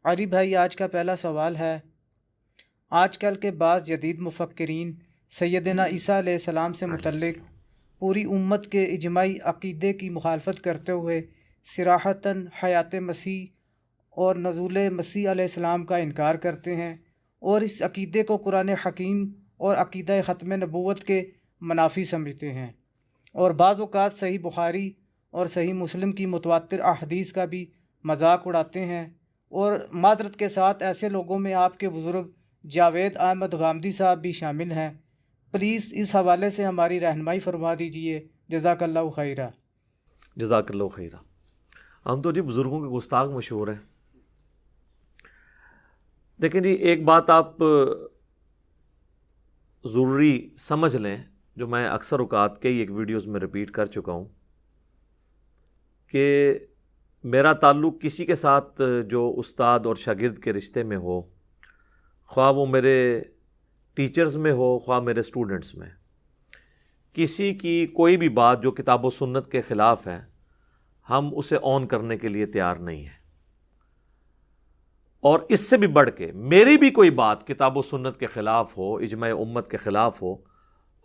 علی بھائی، آج کا پہلا سوال ہے، آج کل کے بعض جدید مفکرین سیدنا عیسیٰ علیہ السلام سے متعلق پوری امت کے اجماعی عقیدے کی مخالفت کرتے ہوئے صراحتاً حیات مسیح اور نزول مسیح علیہ السلام کا انکار کرتے ہیں، اور اس عقیدے کو قرآن حکیم اور عقیدہ ختم نبوت کے منافی سمجھتے ہیں، اور بعض اوقات صحیح بخاری اور صحیح مسلم کی متواتر احادیث کا بھی مذاق اڑاتے ہیں۔ اور معذرت کے ساتھ ایسے لوگوں میں آپ کے بزرگ جاوید احمد غامدی صاحب بھی شامل ہیں۔ پلیز اس حوالے سے ہماری رہنمائی فرما دیجئے، جزاک اللہ خیرہ۔ جزاک اللہ خیرہ۔ ہم تو جی بزرگوں کے گستاخ مشہور ہیں۔ دیکھیں جی، ایک بات آپ ضروری سمجھ لیں، جو میں اکثر اوقات کئی ایک ویڈیوز میں ریپیٹ کر چکا ہوں، کہ میرا تعلق کسی کے ساتھ جو استاد اور شاگرد کے رشتے میں ہو، خواہ وہ میرے ٹیچرز میں ہو خواہ میرے سٹوڈنٹس میں، کسی کی کوئی بھی بات جو کتاب و سنت کے خلاف ہے، ہم اسے آن کرنے کے لیے تیار نہیں ہیں۔ اور اس سے بھی بڑھ کے میری بھی کوئی بات کتاب و سنت کے خلاف ہو، اجماع امت کے خلاف ہو،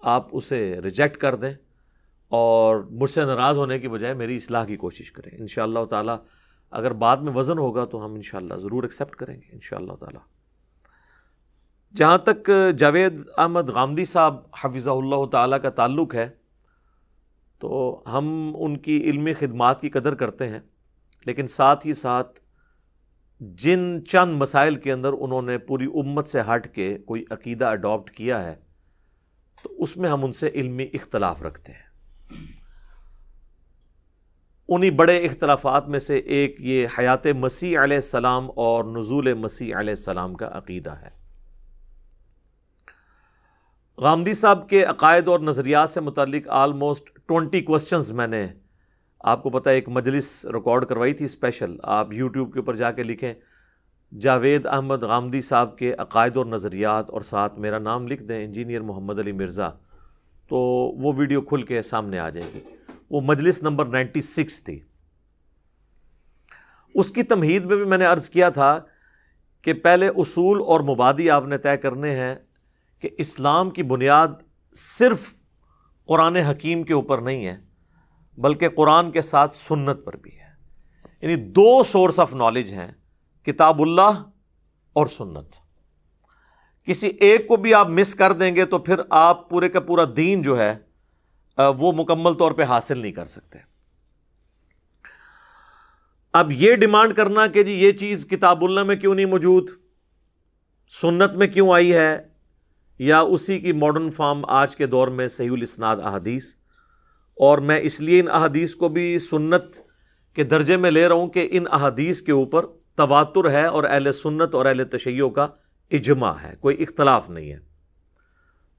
آپ اسے ریجیکٹ کر دیں اور مجھ سے ناراض ہونے کی بجائے میری اصلاح کی کوشش کریں۔ انشاءاللہ تعالی اگر بعد میں وزن ہوگا تو ہم انشاءاللہ ضرور ایکسیپٹ کریں گے انشاءاللہ تعالی۔ جہاں تک جاوید احمد غامدی صاحب حفظہ اللہ تعالی کا تعلق ہے، تو ہم ان کی علمی خدمات کی قدر کرتے ہیں، لیکن ساتھ ہی ساتھ جن چند مسائل کے اندر انہوں نے پوری امت سے ہٹ کے کوئی عقیدہ اڈاپٹ کیا ہے، تو اس میں ہم ان سے علمی اختلاف رکھتے ہیں۔ انہی بڑے اختلافات میں سے ایک یہ حیات مسیح علیہ السلام اور نزول مسیح علیہ السلام کا عقیدہ ہے۔ غامدی صاحب کے عقائد اور نظریات سے متعلق آلموسٹ 20 کوسچنز میں نے آپ کو پتہ ہے ایک مجلس ریکارڈ کروائی تھی اسپیشل۔ آپ یوٹیوب کے اوپر جا کے لکھیں جاوید احمد غامدی صاحب کے عقائد اور نظریات اور ساتھ میرا نام لکھ دیں انجینئر محمد علی مرزا، تو وہ ویڈیو کھل کے سامنے آ جائے گی۔ وہ مجلس نمبر 96 تھی۔ اس کی تمہید میں بھی میں نے عرض کیا تھا کہ پہلے اصول اور مبادی آپ نے طے کرنے ہیں کہ اسلام کی بنیاد صرف قرآن حکیم کے اوپر نہیں ہے، بلکہ قرآن کے ساتھ سنت پر بھی ہے۔ یعنی دو سورس آف نالج ہیں، کتاب اللہ اور سنت۔ کسی ایک کو بھی آپ مس کر دیں گے تو پھر آپ پورے کا پورا دین جو ہے وہ مکمل طور پہ حاصل نہیں کر سکتے۔ اب یہ ڈیمانڈ کرنا کہ جی یہ چیز کتاب اللہ میں کیوں نہیں موجود، سنت میں کیوں آئی ہے، یا اسی کی ماڈرن فارم آج کے دور میں صحیح الاسناد احادیث، اور میں اس لیے ان احادیث کو بھی سنت کے درجے میں لے رہا ہوں کہ ان احادیث کے اوپر تواتر ہے اور اہل سنت اور اہل تشیع کا اجماع ہے، کوئی اختلاف نہیں ہے۔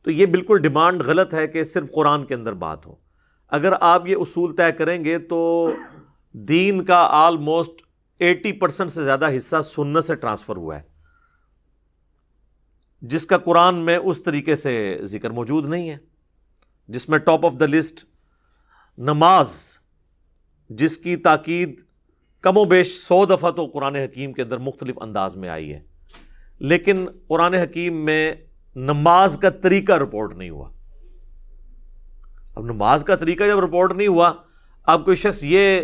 تو یہ بالکل ڈیمانڈ غلط ہے کہ صرف قرآن کے اندر بات ہو۔ اگر آپ یہ اصول طے کریں گے تو دین کا آلموسٹ 80% سے زیادہ حصہ سنت سے ٹرانسفر ہوا ہے، جس کا قرآن میں اس طریقے سے ذکر موجود نہیں ہے، جس میں ٹاپ آف دا لسٹ نماز، جس کی تاکید کم و بیش 100 دفعہ تو قرآن حکیم کے اندر مختلف انداز میں آئی ہے، لیکن قرآن حکیم میں نماز کا طریقہ رپورٹ نہیں ہوا۔ اب نماز کا طریقہ جب رپورٹ نہیں ہوا، اب کوئی شخص یہ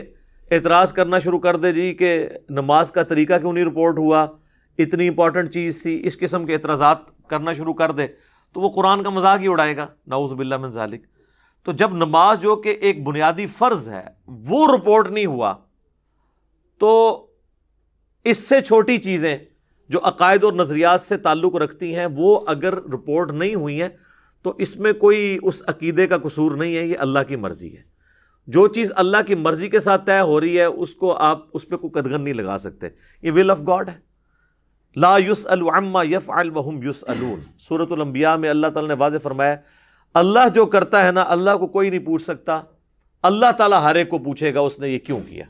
اعتراض کرنا شروع کر دے جی کہ نماز کا طریقہ کیوں نہیں رپورٹ ہوا، اتنی امپورٹنٹ چیز تھی، اس قسم کے اعتراضات کرنا شروع کر دے تو وہ قرآن کا مذاق ہی اڑائے گا، نعوذ باللہ من ذالک۔ تو جب نماز جو کہ ایک بنیادی فرض ہے وہ رپورٹ نہیں ہوا، تو اس سے چھوٹی چیزیں جو عقائد اور نظریات سے تعلق رکھتی ہیں وہ اگر رپورٹ نہیں ہوئی ہیں تو اس میں کوئی اس عقیدے کا قصور نہیں ہے، یہ اللہ کی مرضی ہے۔ جو چیز اللہ کی مرضی کے ساتھ طے ہو رہی ہے اس کو آپ اس پہ کوئی قدغن نہیں لگا سکتے، یہ ول آف گاڈ ہے۔ لا یسأل عما یفعل وہم یسألون، سورۃ الانبیاء میں اللہ تعالیٰ نے واضح فرمایا اللہ جو کرتا ہے نا، اللہ کو کوئی نہیں پوچھ سکتا، اللہ تعالیٰ ہر ایک کو پوچھے گا اس نے یہ کیوں کیا۔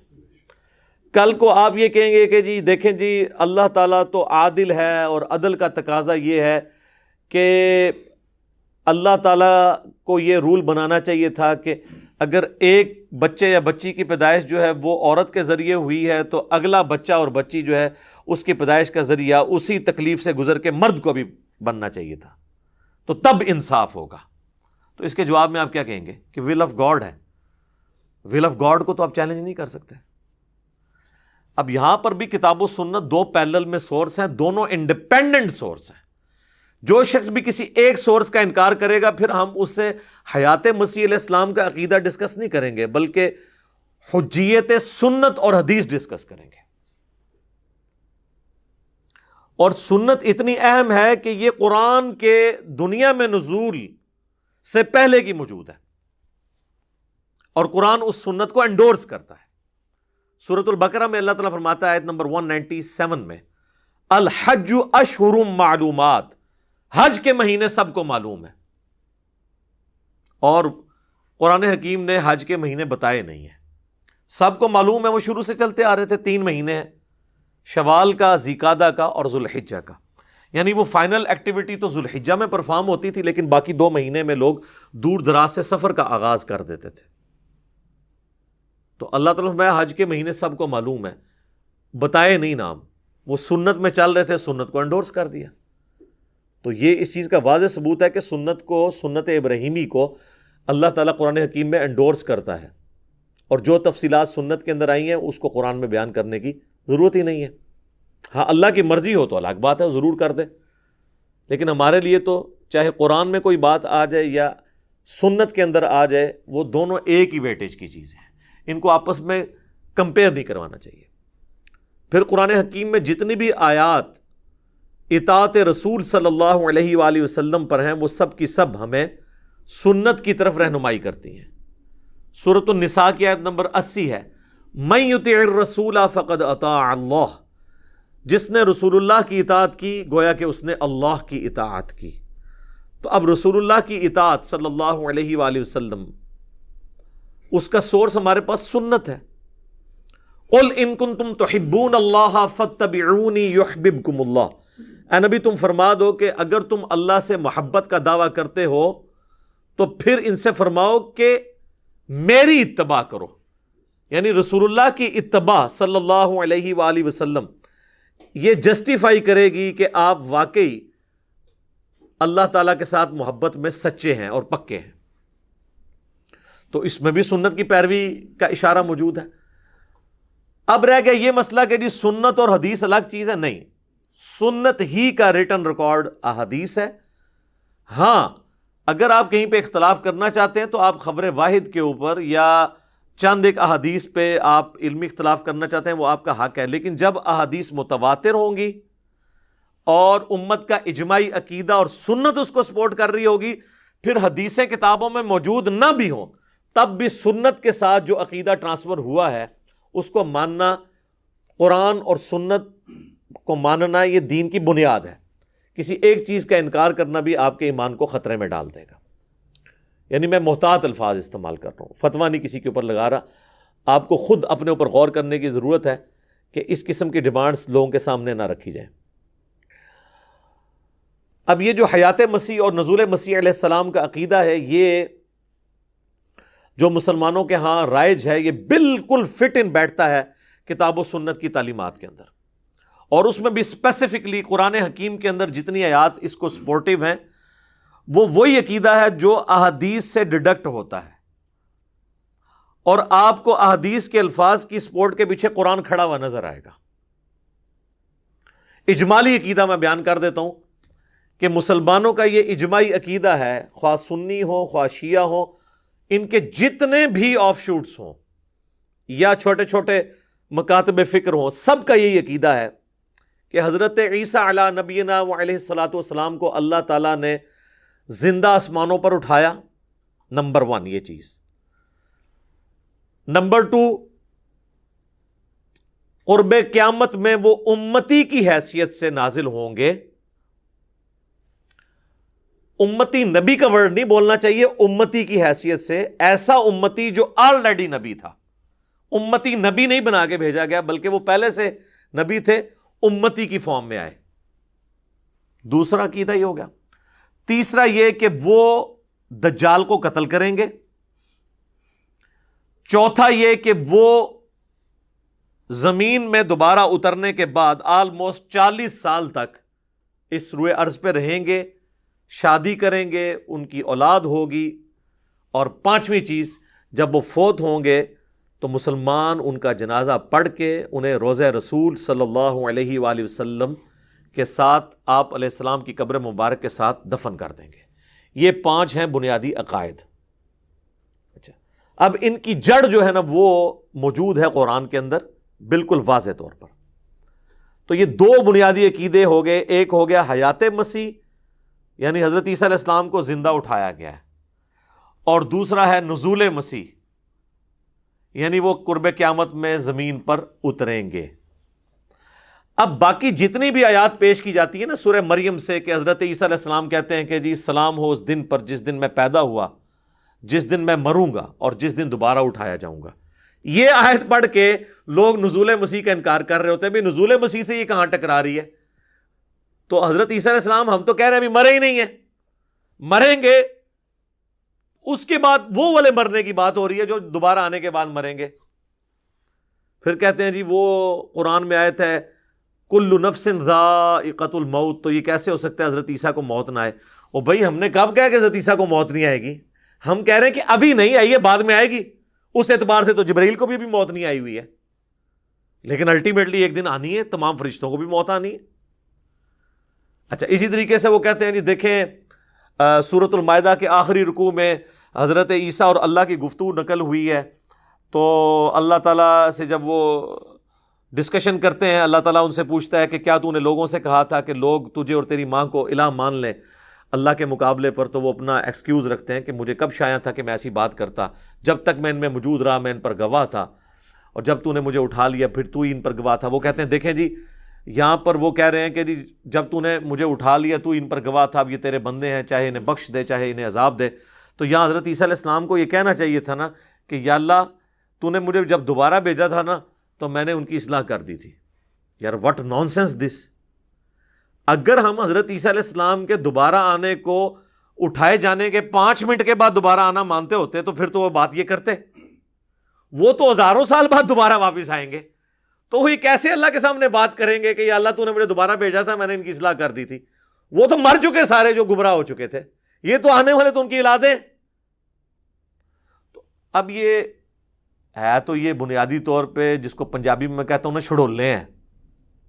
کل کو آپ یہ کہیں گے کہ جی دیکھیں جی اللہ تعالیٰ تو عادل ہے، اور عدل کا تقاضا یہ ہے کہ اللہ تعالیٰ کو یہ رول بنانا چاہیے تھا کہ اگر ایک بچے یا بچی کی پیدائش جو ہے وہ عورت کے ذریعے ہوئی ہے تو اگلا بچہ اور بچی جو ہے اس کی پیدائش کا ذریعہ اسی تکلیف سے گزر کے مرد کو بھی بننا چاہیے تھا، تو تب انصاف ہوگا۔ تو اس کے جواب میں آپ کیا کہیں گے کہ ول آف گاڈ ہے، ول آف گاڈ کو تو آپ چیلنج نہیں کر سکتے۔ اب یہاں پر بھی کتاب و سنت دو پیرلل میں سورس ہیں، دونوں انڈیپینڈنٹ سورس ہیں۔ جو شخص بھی کسی ایک سورس کا انکار کرے گا پھر ہم اس سے حیات مسیح علیہ السلام کا عقیدہ ڈسکس نہیں کریں گے، بلکہ حجیت سنت اور حدیث ڈسکس کریں گے۔ اور سنت اتنی اہم ہے کہ یہ قرآن کے دنیا میں نزول سے پہلے کی موجود ہے، اور قرآن اس سنت کو انڈورس کرتا ہے۔ سورۃ البقرہ میں اللہ تعالیٰ فرماتا ہے آیت نمبر 197 میں، الحج اشہر معلومات، حج کے مہینے سب کو معلوم ہے، اور قرآن حکیم نے حج کے مہینے بتائے نہیں ہیں۔ سب کو معلوم ہے، وہ شروع سے چلتے آ رہے تھے، 3 مہینے ہیں، شوال کا، ذیقعدہ کا اور ذوالحجہ کا، یعنی وہ فائنل ایکٹیویٹی تو ذوالحجہ میں پرفارم ہوتی تھی، لیکن باقی 2 مہینے میں لوگ دور دراز سے سفر کا آغاز کر دیتے تھے۔ تو اللہ تعالیٰ میں حج کے مہینے سب کو معلوم ہے، بتائے نہیں نام، وہ سنت میں چل رہے تھے، سنت کو انڈورس کر دیا۔ تو یہ اس چیز کا واضح ثبوت ہے کہ سنت کو، سنت ابراہیمی کو اللہ تعالیٰ قرآن حکیم میں انڈورس کرتا ہے، اور جو تفصیلات سنت کے اندر آئی ہیں اس کو قرآن میں بیان کرنے کی ضرورت ہی نہیں ہے۔ ہاں اللہ کی مرضی ہو تو الگ بات ہے، ضرور کر دے، لیکن ہمارے لیے تو چاہے قرآن میں کوئی بات آ جائے یا سنت کے اندر آ جائے، وہ دونوں ایک ہی ویٹیج کی چیزیں ہیں، ان کو آپس میں کمپیئر نہیں کروانا چاہیے۔ پھر قرآن حکیم میں جتنی بھی آیات اطاعت رسول صلی اللہ علیہ وآلہ وسلم پر ہیں، وہ سب کی سب ہمیں سنت کی طرف رہنمائی کرتی ہیں۔ سورۃ النساء کی آیت نمبر 80 ہے، من یطع الرسول فقد اطاع اللہ، جس نے رسول اللہ کی اطاعت کی گویا کہ اس نے اللہ کی اطاعت کی۔ تو اب رسول اللہ کی اطاعت صلی اللہ علیہ وآلہ وسلم، اس کا سورس ہمارے پاس سنت ہے۔ قل ان کنتم تحبون اللہ فاتبعونی یحببکم اللہ، اے نبی تم فرما دو کہ اگر تم اللہ سے محبت کا دعویٰ کرتے ہو تو پھر ان سے فرماؤ کہ میری اتباع کرو، یعنی رسول اللہ کی اتباع صلی اللہ علیہ وآلہ وسلم یہ جسٹیفائی کرے گی کہ آپ واقعی اللہ تعالیٰ کے ساتھ محبت میں سچے ہیں اور پکے ہیں۔ تو اس میں بھی سنت کی پیروی کا اشارہ موجود ہے۔ اب رہ گیا یہ مسئلہ کہ جی سنت اور حدیث الگ چیز ہے، نہیں، سنت ہی کا ریٹن ریکارڈ احادیث ہے۔ ہاں اگر آپ کہیں پہ اختلاف کرنا چاہتے ہیں تو آپ خبر واحد کے اوپر یا چند ایک احادیث پہ آپ علمی اختلاف کرنا چاہتے ہیں، وہ آپ کا حق ہے، لیکن جب احادیث متواتر ہوں گی اور امت کا اجماعی عقیدہ اور سنت اس کو سپورٹ کر رہی ہوگی، پھر حدیثیں کتابوں میں موجود نہ بھی ہوں تب بھی سنت کے ساتھ جو عقیدہ ٹرانسفر ہوا ہے اس کو ماننا، قرآن اور سنت کو ماننا، یہ دین کی بنیاد ہے۔ کسی ایک چیز کا انکار کرنا بھی آپ کے ایمان کو خطرے میں ڈال دے گا۔ یعنی میں محتاط الفاظ استعمال کر رہا ہوں، فتویٰ نہیں کسی کے اوپر لگا رہا، آپ کو خود اپنے اوپر غور کرنے کی ضرورت ہے کہ اس قسم کی ڈیمانڈز لوگوں کے سامنے نہ رکھی جائیں۔ اب یہ جو حیات مسیح اور نزول مسیح علیہ السلام کا عقیدہ ہے، یہ جو مسلمانوں کے ہاں رائج ہے، یہ بالکل فٹ ان بیٹھتا ہے کتاب و سنت کی تعلیمات کے اندر، اور اس میں بھی اسپیسیفکلی قرآن حکیم کے اندر جتنی آیات اس کو سپورٹیو ہیں وہ وہی عقیدہ ہے جو احادیث سے ڈیڈکٹ ہوتا ہے، اور آپ کو احادیث کے الفاظ کی سپورٹ کے پیچھے قرآن کھڑا ہوا نظر آئے گا۔ اجمالی عقیدہ میں بیان کر دیتا ہوں کہ مسلمانوں کا یہ اجماعی عقیدہ ہے، خواہ سنی ہو خواہ شیعہ ہو، ان کے جتنے بھی آف شوٹس ہوں یا چھوٹے چھوٹے مکاتب فکر ہوں، سب کا یہی عقیدہ ہے کہ حضرت عیسیٰ علی نبینا علیہ الصلوۃ والسلام کو اللہ تعالیٰ نے زندہ آسمانوں پر اٹھایا، نمبر 1 یہ چیز۔ نمبر 2، قرب قیامت میں وہ امتی کی حیثیت سے نازل ہوں گے۔ امتی نبی کا ورڈ نہیں بولنا چاہیے، امتی کی حیثیت سے، ایسا امتی جو آلریڈی نبی تھا۔ امتی نبی نہیں بنا کے بھیجا گیا بلکہ وہ پہلے سے نبی تھے، امتی کی فارم میں آئے۔ دوسرا عقیدہ یہ ہو گیا۔ تیسرا یہ کہ وہ دجال کو قتل کریں گے، چوتھا یہ کہ وہ زمین میں دوبارہ اترنے کے بعد آلموسٹ 40 سال تک اس روئے ارض پہ رہیں گے، شادی کریں گے، ان کی اولاد ہوگی، اور پانچویں چیز، جب وہ فوت ہوں گے تو مسلمان ان کا جنازہ پڑھ کے انہیں روضہ رسول صلی اللہ علیہ وآلہ وسلم کے ساتھ آپ علیہ السلام کی قبر مبارک کے ساتھ دفن کر دیں گے۔ یہ 5 ہیں بنیادی عقائد۔ اچھا، اب ان کی جڑ جو ہے نا وہ موجود ہے قرآن کے اندر بالکل واضح طور پر۔ تو یہ 2 بنیادی عقیدے ہو گئے، ایک ہو گیا حیات مسیح، یعنی حضرت عیسیٰ علیہ السلام کو زندہ اٹھایا گیا ہے، اور دوسرا ہے نزول مسیح، یعنی وہ قرب قیامت میں زمین پر اتریں گے۔ اب باقی جتنی بھی آیات پیش کی جاتی ہے نا سورہ مریم سے، کہ حضرت عیسیٰ علیہ السلام کہتے ہیں کہ جی سلام ہو اس دن پر جس دن میں پیدا ہوا، جس دن میں مروں گا اور جس دن دوبارہ اٹھایا جاؤں گا، یہ آیت پڑھ کے لوگ نزول مسیح کا انکار کر رہے ہوتے ہیں۔ بھئی نزول مسیح سے یہ کہاں ٹکرا رہی ہے؟ تو حضرت عیسیٰ علیہ السلام ہم تو کہہ رہے ہیں ابھی مرے ہی نہیں ہیں، مریں گے، اس کے بعد وہ والے مرنے کی بات ہو رہی ہے جو دوبارہ آنے کے بعد مریں گے۔ پھر کہتے ہیں جی وہ قرآن میں آیت ہے کل نفس ذائقۃ الموت، تو یہ کیسے ہو سکتا ہے حضرت عیسیٰ کو موت نہ آئے؟ او بھائی ہم نے کب کہا کہ حضرت عیسیٰ کو موت نہیں آئے گی؟ ہم کہہ رہے ہیں کہ ابھی نہیں آئی ہے، بعد میں آئے گی۔ اس اعتبار سے تو جبرائیل کو بھی موت نہیں آئی ہوئی ہے، لیکن الٹیمیٹلی ایک دن آنی ہے، تمام فرشتوں کو بھی موت آنی ہے۔ اچھا، اسی طریقے سے وہ کہتے ہیں جی دیکھیں سورۃ المائدہ کے آخری رکوع میں حضرت عیسیٰ اور اللہ کی گفتگو نقل ہوئی ہے، تو اللہ تعالیٰ سے جب وہ ڈسکشن کرتے ہیں، اللہ تعالیٰ ان سے پوچھتا ہے کہ کیا تو نے لوگوں سے کہا تھا کہ لوگ تجھے اور تیری ماں کو الہ مان لیں اللہ کے مقابلے پر؟ تو وہ اپنا ایکسکیوز رکھتے ہیں کہ مجھے کب شایع تھا کہ میں ایسی بات کرتا، جب تک میں ان میں موجود رہا میں ان پر گواہ تھا، اور جب تو نے مجھے اٹھا لیا پھر تو ہی ان پر گواہ تھا۔ وہ کہتے ہیں دیکھیں جی یہاں پر وہ کہہ رہے ہیں کہ جی جب تو نے مجھے اٹھا لیا تو ان پر گواہ تھا، اب یہ تیرے بندے ہیں، چاہے انہیں بخش دے چاہے انہیں عذاب دے۔ تو یہاں حضرت عیسیٰ علیہ السلام کو یہ کہنا چاہیے تھا نا کہ یا اللہ تو نے مجھے جب دوبارہ بھیجا تھا نا تو میں نے ان کی اصلاح کر دی تھی۔ یار واٹ نانسنس دس! اگر ہم حضرت عیسیٰ علیہ السلام کے دوبارہ آنے کو اٹھائے جانے کے 5 منٹ کے بعد دوبارہ آنا مانتے ہوتے تو پھر تو وہ بات یہ کرتے، وہ تو ہزاروں سال بعد دوبارہ واپس آئیں گے، تو وہ کیسے اللہ کے سامنے بات کریں گے کہ یا اللہ تو نے مجھے دوبارہ بھیجا تھا میں نے ان کی اصلاح کر دی تھی؟ وہ تو مر چکے سارے جو گمراہ ہو چکے تھے، یہ تو آنے والے تو ان کی اولادیں۔ تو اب یہ ہے تو یہ بنیادی طور پہ جس کو پنجابی میں کہتا ہوں نا چھڑولے ہیں،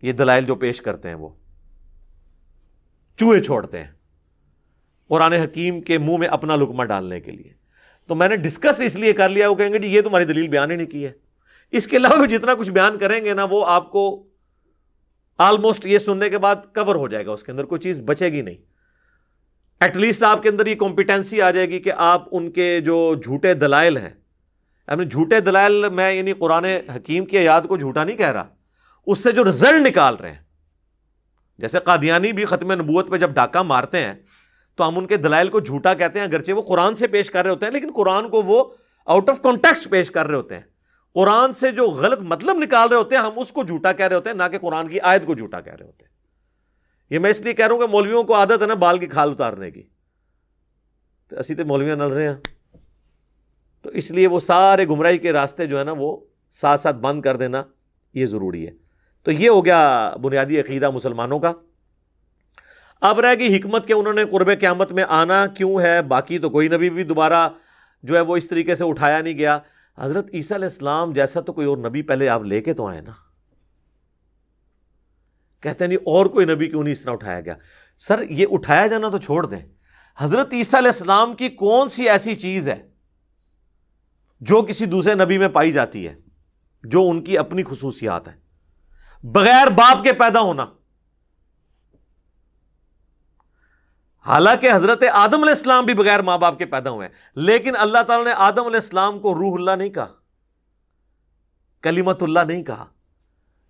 یہ دلائل جو پیش کرتے ہیں وہ چوہے چھوڑتے ہیں قرآن حکیم کے منہ میں اپنا لقمہ ڈالنے کے لیے۔ تو میں نے ڈسکس اس لیے کر لیا، وہ کہیں گے جی یہ تمہاری دلیل بیان ہی نہیں کی ہے۔ اس کے علاوہ بھی جتنا کچھ بیان کریں گے نا وہ آپ کو آلموسٹ یہ سننے کے بعد کور ہو جائے گا، اس کے اندر کوئی چیز بچے گی نہیں۔ ایٹ لیسٹ آپ کے اندر یہ کمپیٹنسی آ جائے گی کہ آپ ان کے جو جھوٹے دلائل ہیں، جھوٹے دلائل میں یعنی قرآن حکیم کی آیات کو جھوٹا نہیں کہہ رہا، اس سے جو رزلٹ نکال رہے ہیں، جیسے قادیانی بھی ختم نبوت پہ جب ڈاکہ مارتے ہیں تو ہم ان کے دلائل کو جھوٹا کہتے ہیں، اگرچہ وہ قرآن سے پیش کر رہے ہوتے ہیں لیکن قرآن کو وہ آؤٹ آف کانٹیکسٹ پیش کر رہے ہوتے ہیں، قرآن سے جو غلط مطلب نکال رہے ہوتے ہیں ہم اس کو جھوٹا کہہ رہے ہوتے ہیں، نہ کہ قرآن کی آیت کو جھوٹا کہہ رہے ہوتے ہیں۔ یہ میں اس لیے کہہ رہا ہوں کہ مولویوں کو عادت ہے نا بال کی کھال اتارنے کی، تو اسی تے مولویاں نل رہے ہیں، تو اس لیے وہ سارے گمراہی کے راستے جو ہے نا وہ ساتھ ساتھ بند کر دینا یہ ضروری ہے۔ تو یہ ہو گیا بنیادی عقیدہ مسلمانوں کا۔ اب رہ گئی حکمت کہ انہوں نے قرب قیامت میں آنا کیوں ہے، باقی تو کوئی نبی بھی دوبارہ جو ہے وہ اس طریقے سے اٹھایا نہیں گیا۔ حضرت عیسیٰ علیہ السلام جیسا تو کوئی اور نبی پہلے آپ لے کے تو آئے نا، کہتے ہیں نہیں اور کوئی نبی کیوں نہیں اس طرح اٹھایا گیا؟ سر یہ اٹھایا جانا تو چھوڑ دیں، حضرت عیسیٰ علیہ السلام کی کون سی ایسی چیز ہے جو کسی دوسرے نبی میں پائی جاتی ہے جو ان کی اپنی خصوصیات ہیں؟ بغیر باپ کے پیدا ہونا، حالانکہ حضرت آدم علیہ السلام بھی بغیر ماں باپ کے پیدا ہوئے ہیں، لیکن اللہ تعالیٰ نے آدم علیہ السلام کو روح اللہ نہیں کہا، کلمت اللہ نہیں کہا،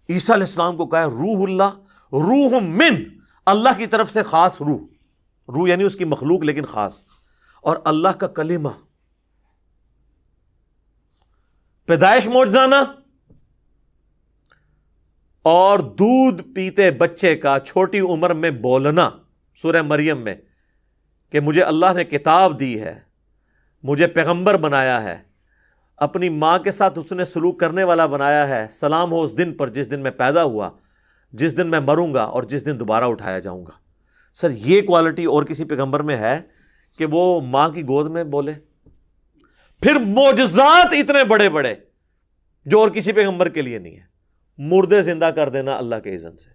عیسیٰ علیہ السلام کو کہا روح اللہ، روح من اللہ کی طرف سے خاص روح یعنی اس کی مخلوق لیکن خاص، اور اللہ کا کلمہ، پیدائش معجزانہ، اور دودھ پیتے بچے کا چھوٹی عمر میں بولنا سورہ مریم میں کہ مجھے اللہ نے کتاب دی ہے، مجھے پیغمبر بنایا ہے، اپنی ماں کے ساتھ اس نے سلوک کرنے والا بنایا ہے، سلام ہو اس دن پر جس دن میں پیدا ہوا، جس دن میں مروں گا اور جس دن دوبارہ اٹھایا جاؤں گا۔ سر یہ کوالٹی اور کسی پیغمبر میں ہے کہ وہ ماں کی گود میں بولے؟ پھر معجزات اتنے بڑے بڑے جو اور کسی پیغمبر کے لیے نہیں ہے، مردے زندہ کر دینا اللہ کے اذن سے۔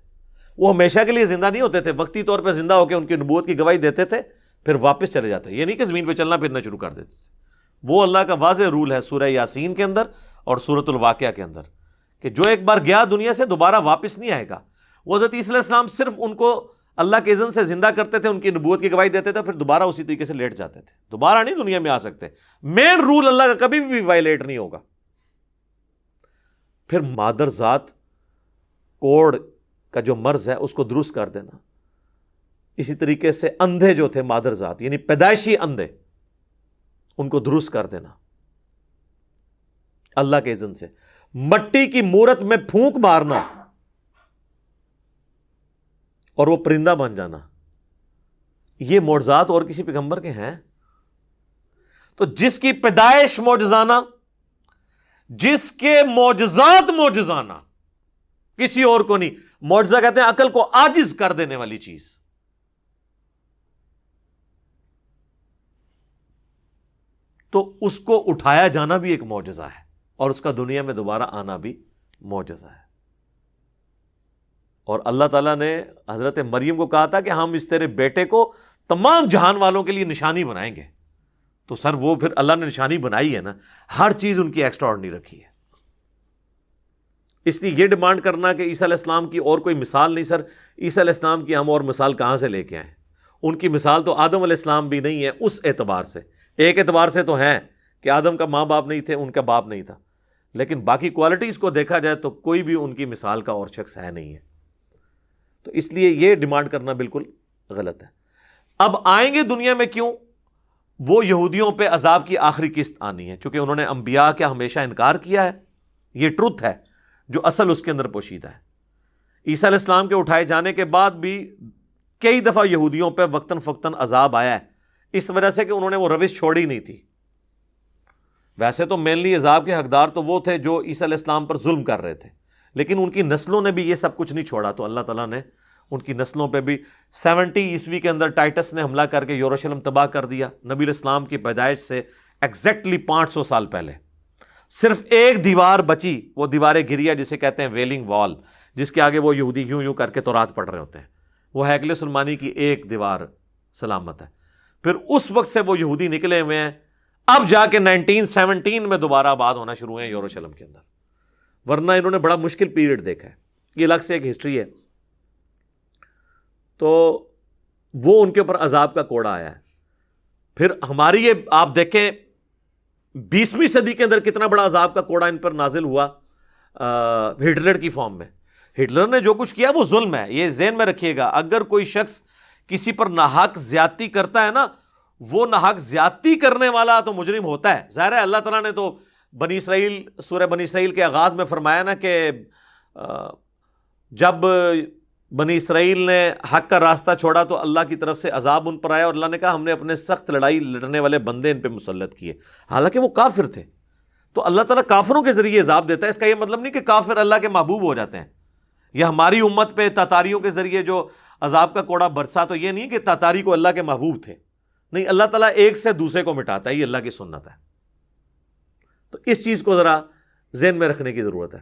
وہ ہمیشہ کے لیے زندہ نہیں ہوتے تھے، وقتی طور پہ زندہ ہو کے ان کی نبوت کی گواہی دیتے تھے، پھر واپس چلے جاتے۔ یہ نہیں کہ زمین پہ چلنا پھرنا شروع کر دیتے تھے۔ وہ اللہ کا واضح رول ہے سورہ یاسین کے اندر اور سورۃ الواقعہ کے اندر کہ جو ایک بار گیا دنیا سے دوبارہ واپس نہیں آئے گا۔ وہ حضرت عیسیٰ علیہ السلام صرف ان کو اللہ کے اذن سے زندہ کرتے تھے، ان کی نبوت کی گواہی دیتے تھے، پھر دوبارہ اسی طریقے سے لیٹ جاتے تھے، دوبارہ نہیں دنیا میں آ سکتے۔ مین رول اللہ کا کبھی بھی وائلیٹ نہیں ہوگا۔ پھر مادر ذات کوڑ کا جو مرض ہے اس کو درست کر دینا، اسی طریقے سے اندھے جو تھے مادر ذات یعنی پیدائشی اندھے، ان کو درست کر دینا اللہ کے اذن سے۔ مٹی کی مورت میں پھونک مارنا اور وہ پرندہ بن جانا، یہ معجزات اور کسی پیغمبر کے ہیں؟ تو جس کی پیدائش معجزانہ، جس کے معجزات معجزانہ، کسی اور کو نہیں۔ معجزہ کہتے ہیں عقل کو عاجز کر دینے والی چیز۔ تو اس کو اٹھایا جانا بھی ایک معجزہ ہے اور اس کا دنیا میں دوبارہ آنا بھی معجزہ ہے۔ اور اللہ تعالیٰ نے حضرت مریم کو کہا تھا کہ ہم اس تیرے بیٹے کو تمام جہان والوں کے لیے نشانی بنائیں گے۔ تو سر وہ پھر اللہ نے نشانی بنائی ہے نا، ہر چیز ان کی ایکسٹرا آرڈنری رکھی ہے۔ اس لیے یہ ڈیمانڈ کرنا کہ عیسیٰ علیہ السلام کی اور کوئی مثال نہیں، سر عیسیٰ علیہ السلام کی ہم اور مثال کہاں سے لے کے آئیں؟ ان کی مثال تو آدم علیہ السلام بھی نہیں ہے اس اعتبار سے، ایک اعتبار سے تو ہیں کہ آدم کا ماں باپ نہیں تھے، ان کا باپ نہیں تھا، لیکن باقی کوالٹیز کو دیکھا جائے تو کوئی بھی ان کی مثال کا اور شخص ہے نہیں ہے۔ تو اس لیے یہ ڈیمانڈ کرنا بالکل غلط ہے۔ اب آئیں گے دنیا میں کیوں؟ وہ یہودیوں پہ عذاب کی آخری قسط آنی ہے، چونکہ انہوں نے انبیاء کا ہمیشہ انکار کیا ہے۔ یہ ٹروتھ ہے جو اصل اس کے اندر پوشیدہ ہے۔ عیسیٰ علیہ السلام کے اٹھائے جانے کے بعد بھی کئی دفعہ یہودیوں پہ وقتاً فوقتاً عذاب آیا ہے، اس وجہ سے کہ انہوں نے وہ روش چھوڑی نہیں تھی۔ ویسے تو مینلی عذاب کے حقدار تو وہ تھے جو عیسیٰ علیہ السلام پر ظلم کر رہے تھے، لیکن ان کی نسلوں نے بھی یہ سب کچھ نہیں چھوڑا، تو اللہ تعالیٰ نے ان کی نسلوں پہ بھی 70 عیسوی کے اندر ٹائٹس نے حملہ کر کے یروشلم تباہ کر دیا۔ نبی علیہ السلام کی پیدائش سے ایگزیکٹلی 500 سال پہلے صرف ایک دیوار بچی، وہ دیوار گریا جسے کہتے ہیں ویلنگ وال، جس کے آگے وہ یہودی یوں یوں کر کے تورات پڑھ رہے ہوتے ہیں، وہ ہیکل سلمانی کی ایک دیوار سلامت ہے۔ پھر اس وقت سے وہ یہودی نکلے ہوئے ہیں، اب جا کے 1917 میں دوبارہ آباد ہونا شروع ہوئے ہیں یروشلم کے اندر، ورنہ انہوں نے بڑا مشکل پیریڈ دیکھا ہے۔ یہ الگ سے ایک ہسٹری ہے۔ تو وہ ان کے اوپر عذاب کا کوڑا آیا ہے۔ پھر ہماری یہ آپ دیکھیں 20ویں صدی کے اندر کتنا بڑا عذاب کا کوڑا ان پر نازل ہوا ہٹلر کی فارم میں۔ ہٹلر نے جو کچھ کیا وہ ظلم ہے، یہ ذہن میں رکھیے گا۔ اگر کوئی شخص کسی پر ناحق زیادتی کرتا ہے نا، وہ ناحق زیادتی کرنے والا تو مجرم ہوتا ہے۔ ظاہر ہے اللہ تعالیٰ نے تو بنی اسرائیل، سورہ بنی اسرائیل کے آغاز میں فرمایا نا کہ جب بنی اسرائیل نے حق کا راستہ چھوڑا تو اللہ کی طرف سے عذاب ان پر آیا، اور اللہ نے کہا ہم نے اپنے سخت لڑائی لڑنے والے بندے ان پہ مسلط کیے، حالانکہ وہ کافر تھے۔ تو اللہ تعالیٰ کافروں کے ذریعے عذاب دیتا ہے، اس کا یہ مطلب نہیں کہ کافر اللہ کے محبوب ہو جاتے ہیں۔ یا ہماری امت پہ تاتاریوں کے ذریعے جو عذاب کا کوڑا برسا، تو یہ نہیں کہ تاتاری کو اللہ کے محبوب تھے، نہیں، اللہ تعالیٰ ایک سے دوسرے کو مٹاتا ہے، یہ اللہ کی سنت ہے۔ تو اس چیز کو ذرا ذہن میں رکھنے کی ضرورت ہے۔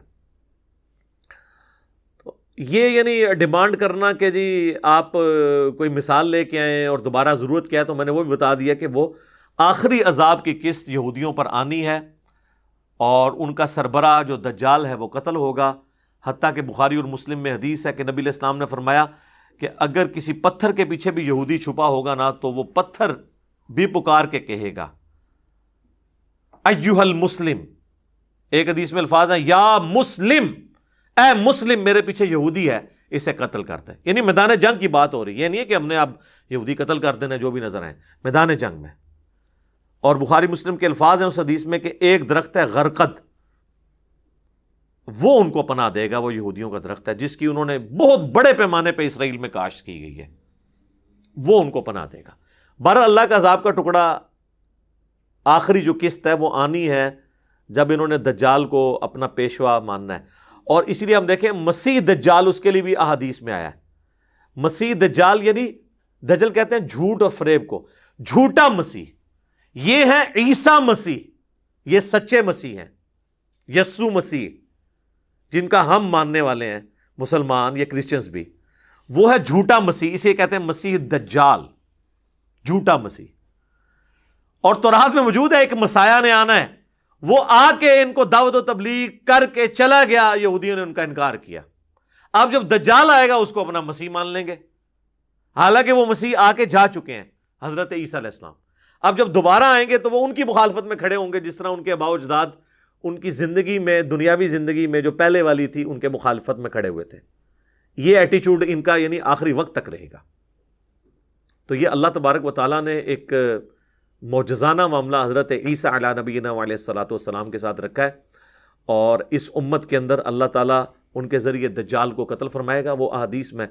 تو یہ یعنی ڈیمانڈ کرنا کہ جی آپ کوئی مثال لے کے آئیں اور دوبارہ ضرورت کیا ہے، تو میں نے وہ بھی بتا دیا کہ وہ آخری عذاب کی قسط یہودیوں پر آنی ہے، اور ان کا سربراہ جو دجال ہے وہ قتل ہوگا۔ حتیٰ کہ بخاری اور مسلم میں حدیث ہے کہ نبی علیہ السلام نے فرمایا کہ اگر کسی پتھر کے پیچھے بھی یہودی چھپا ہوگا نا، تو وہ پتھر بھی پکار کے کہے گا ایھا المسلم، ایک حدیث میں الفاظ ہیں یا مسلم، اے مسلم میرے پیچھے یہودی ہے، اسے قتل کرتا ہے۔ یعنی میدان جنگ کی بات ہو رہی ہے، یہ نہیں ہے کہ ہم نے اب یہودی قتل کر دینا جو بھی نظر آئے، میدان جنگ میں۔ اور بخاری مسلم کے الفاظ ہیں اس حدیث میں کہ ایک درخت ہے غرقد، وہ ان کو پناہ دے گا، وہ یہودیوں کا درخت ہے جس کی انہوں نے بہت بڑے پیمانے پہ اسرائیل میں کاشت کی گئی ہے، وہ ان کو پناہ دے گا۔ بہرحال اللہ کا عذاب کا ٹکڑا آخری جو قسط ہے وہ آنی ہے جب انہوں نے دجال کو اپنا پیشوا ماننا ہے. اور اسی لیے ہم دیکھیں مسیح دجال، اس کے لیے بھی احادیث میں آیا ہے. مسیح دجال یعنی دجل کہتے ہیں جھوٹ اور فریب کو، جھوٹا مسیح. یہ ہے عیسیٰ مسیح، یہ سچے مسیح ہیں. یسوع مسیح جن کا ہم ماننے والے ہیں مسلمان یا کرسچنز بھی، وہ ہے جھوٹا مسیح. اسے کہتے ہیں مسیح دجال، جھوٹا مسیح. اور تورات میں موجود ہے ایک مسیح نے آنا ہے، وہ آ کے ان کو دعوت و تبلیغ کر کے چلا گیا، یہودیوں نے ان کا انکار کیا. اب جب دجال آئے گا اس کو اپنا مسیح مان لیں گے، حالانکہ وہ مسیح آ کے جا چکے ہیں، حضرت عیسیٰ علیہ السلام. اب جب دوبارہ آئیں گے تو وہ ان کی مخالفت میں کھڑے ہوں گے، جس طرح ان کے آباء و اجداد ان کی زندگی میں، دنیاوی زندگی میں جو پہلے والی تھی، ان کے مخالفت میں کھڑے ہوئے تھے. یہ ایٹیچیوڈ ان کا یعنی آخری وقت تک رہے گا. تو یہ اللہ تبارک و تعالیٰ نے ایک معجزانہ معاملہ حضرت عیسیٰ علیہ نبینا علیہ الصلوۃ والسلام کے ساتھ رکھا ہے، اور اس امت کے اندر اللہ تعالیٰ ان کے ذریعے دجال کو قتل فرمائے گا. وہ احادیث میں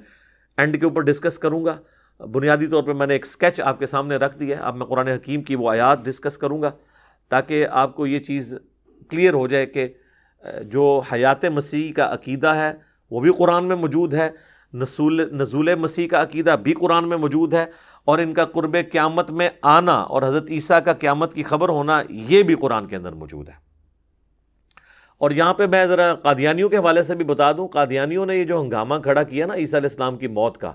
اینڈ کے اوپر ڈسکس کروں گا. بنیادی طور پہ میں نے ایک سکیچ آپ کے سامنے رکھ دیا ہے. اب میں قرآن حکیم کی وہ آیات ڈسکس کروں گا تاکہ آپ کو یہ چیز کلیئر ہو جائے کہ جو حیات مسیح کا عقیدہ ہے وہ بھی قرآن میں موجود ہے، نزول مسیح کا عقیدہ بھی قرآن میں موجود ہے، اور ان کا قرب قیامت میں آنا اور حضرت عیسیٰ کا قیامت کی خبر ہونا یہ بھی قرآن کے اندر موجود ہے. اور یہاں پہ میں ذرا قادیانیوں کے حوالے سے بھی بتا دوں، قادیانیوں نے یہ جو ہنگامہ کھڑا کیا نا عیسیٰ علیہ السلام کی موت کا،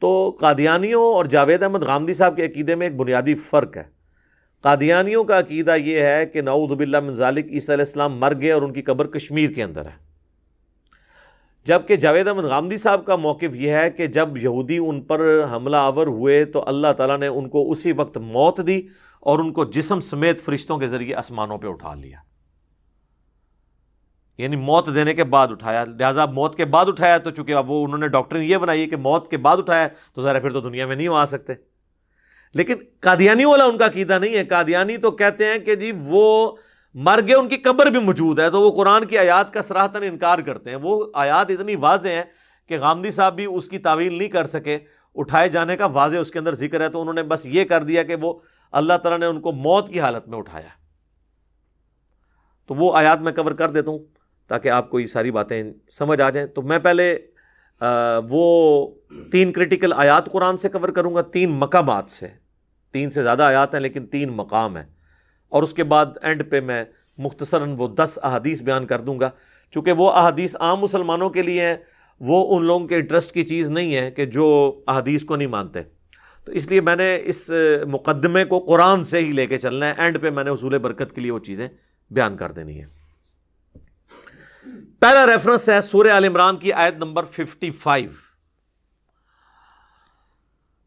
تو قادیانیوں اور جاوید احمد غامدی صاحب کے عقیدے میں ایک بنیادی فرق ہے. قادیانیوں کا عقیدہ یہ ہے کہ نعوذ باللہ من ذالک عیسیٰ علیہ السلام مر گئے اور ان کی قبر کشمیر کے اندر ہے، جبکہ جاوید احمد غامدی صاحب کا موقف یہ ہے کہ جب یہودی ان پر حملہ آور ہوئے تو اللہ تعالیٰ نے ان کو اسی وقت موت دی اور ان کو جسم سمیت فرشتوں کے ذریعے آسمانوں پہ اٹھا لیا. یعنی موت دینے کے بعد اٹھایا، لہٰذا موت کے بعد اٹھایا تو چونکہ اب وہ انہوں نے ڈاکٹرین یہ بنائی ہے کہ موت کے بعد اٹھایا تو ظاہر پھر تو دنیا میں نہیں آ سکتے. لیکن قادیانی والا ان کا عقیدہ نہیں ہے. قادیانی تو کہتے ہیں کہ جی وہ مر گئے، ان کی قبر بھی موجود ہے، تو وہ قرآن کی آیات کا صراحتاً انکار کرتے ہیں. وہ آیات اتنی واضح ہیں کہ غامدی صاحب بھی اس کی تعویل نہیں کر سکے. اٹھائے جانے کا واضح اس کے اندر ذکر ہے، تو انہوں نے بس یہ کر دیا کہ وہ اللہ تعالیٰ نے ان کو موت کی حالت میں اٹھایا. تو وہ آیات میں کور کر دیتا ہوں تاکہ آپ کو یہ ساری باتیں سمجھ آ جائیں. تو میں پہلے وہ 3 کریٹیکل آیات قرآن سے کور کروں گا، 3 مقامات سے. 3 سے زیادہ آیات ہیں لیکن 3 مقام ہیں، اور اس کے بعد اینڈ پہ میں مختصراً وہ 10 احادیث بیان کر دوں گا. چونکہ وہ احادیث عام مسلمانوں کے لیے ہیں، وہ ان لوگوں کے انٹرسٹ کی چیز نہیں ہے کہ جو احادیث کو نہیں مانتے. تو اس لیے میں نے اس مقدمے کو قرآن سے ہی لے کے چلنا ہے، اینڈ پہ میں نے حصول برکت کے لیے وہ چیزیں بیان کر دینی ہیں. پہلا ریفرنس ہے سورہ آل عمران کی آیت نمبر 55.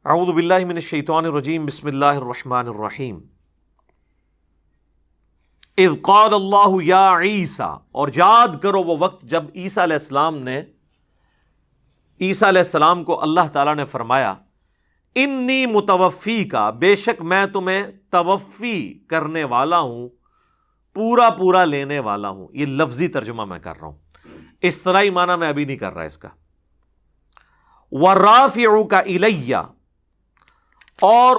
اعوذ باللہ من الشیطان الرجیم، بسم اللہ الرحمن الرحیم. اذ قال اللہ یا عیسیٰ، اور یاد کرو وہ وقت جب عیسیٰ علیہ السلام نے، عیسیٰ علیہ السلام کو اللہ تعالیٰ نے فرمایا انی متوفی کا، بے شک میں تمہیں توفی کرنے والا ہوں، پورا پورا لینے والا ہوں. یہ لفظی ترجمہ میں کر رہا ہوں، اصطلاحی معنی میں ابھی نہیں کر رہا اس کا. وَرَافِعُكَ إِلَيَّ، اور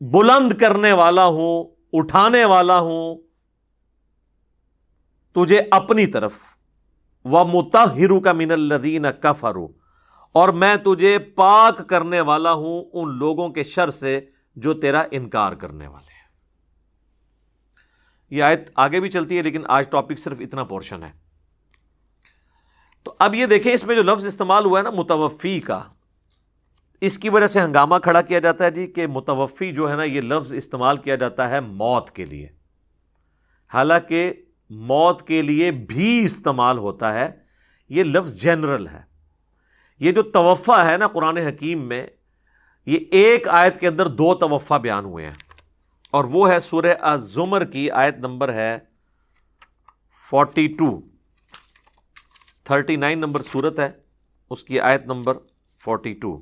بلند کرنے والا ہوں، اٹھانے والا ہوں تجھے اپنی طرف. وَمُطَهِّرُكَ مِنَ الَّذِينَ كَفَرُوا، اور میں تجھے پاک کرنے والا ہوں ان لوگوں کے شر سے جو تیرا انکار کرنے والے ہیں. یہ آیت آگے بھی چلتی ہے لیکن آج ٹاپک صرف اتنا پورشن ہے. تو اب یہ دیکھیں اس میں جو لفظ استعمال ہوا ہے نا متوفی کا، اس کی وجہ سے ہنگامہ کھڑا کیا جاتا ہے جی کہ متوفی جو ہے نا یہ لفظ استعمال کیا جاتا ہے موت کے لیے، حالانکہ موت کے لیے بھی استعمال ہوتا ہے. یہ لفظ جنرل ہے. یہ جو توفا ہے نا قرآن حکیم میں، یہ ایک آیت کے اندر 2 توفا بیان ہوئے ہیں، اور وہ ہے سورہ الزمر کی آیت نمبر ہے 42، 39 نمبر سورت ہے، اس کی آیت نمبر 42.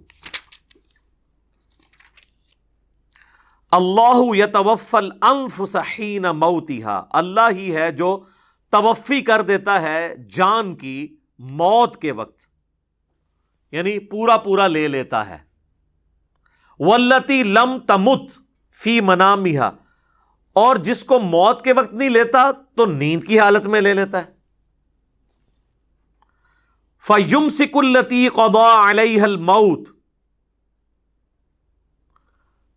اللہ یتوفی الانفس حین موتها، اللہ ہی ہے جو توفی کر دیتا ہے جان کی موت کے وقت، یعنی پورا پورا لے لیتا ہے. واللتی لم تمت فی منامها، اور جس کو موت کے وقت نہیں لیتا تو نیند کی حالت میں لے لیتا ہے. فَيُمْسِكُ الَّتِي قَضَىٰ عَلَيْهَا الْمَوْتِ،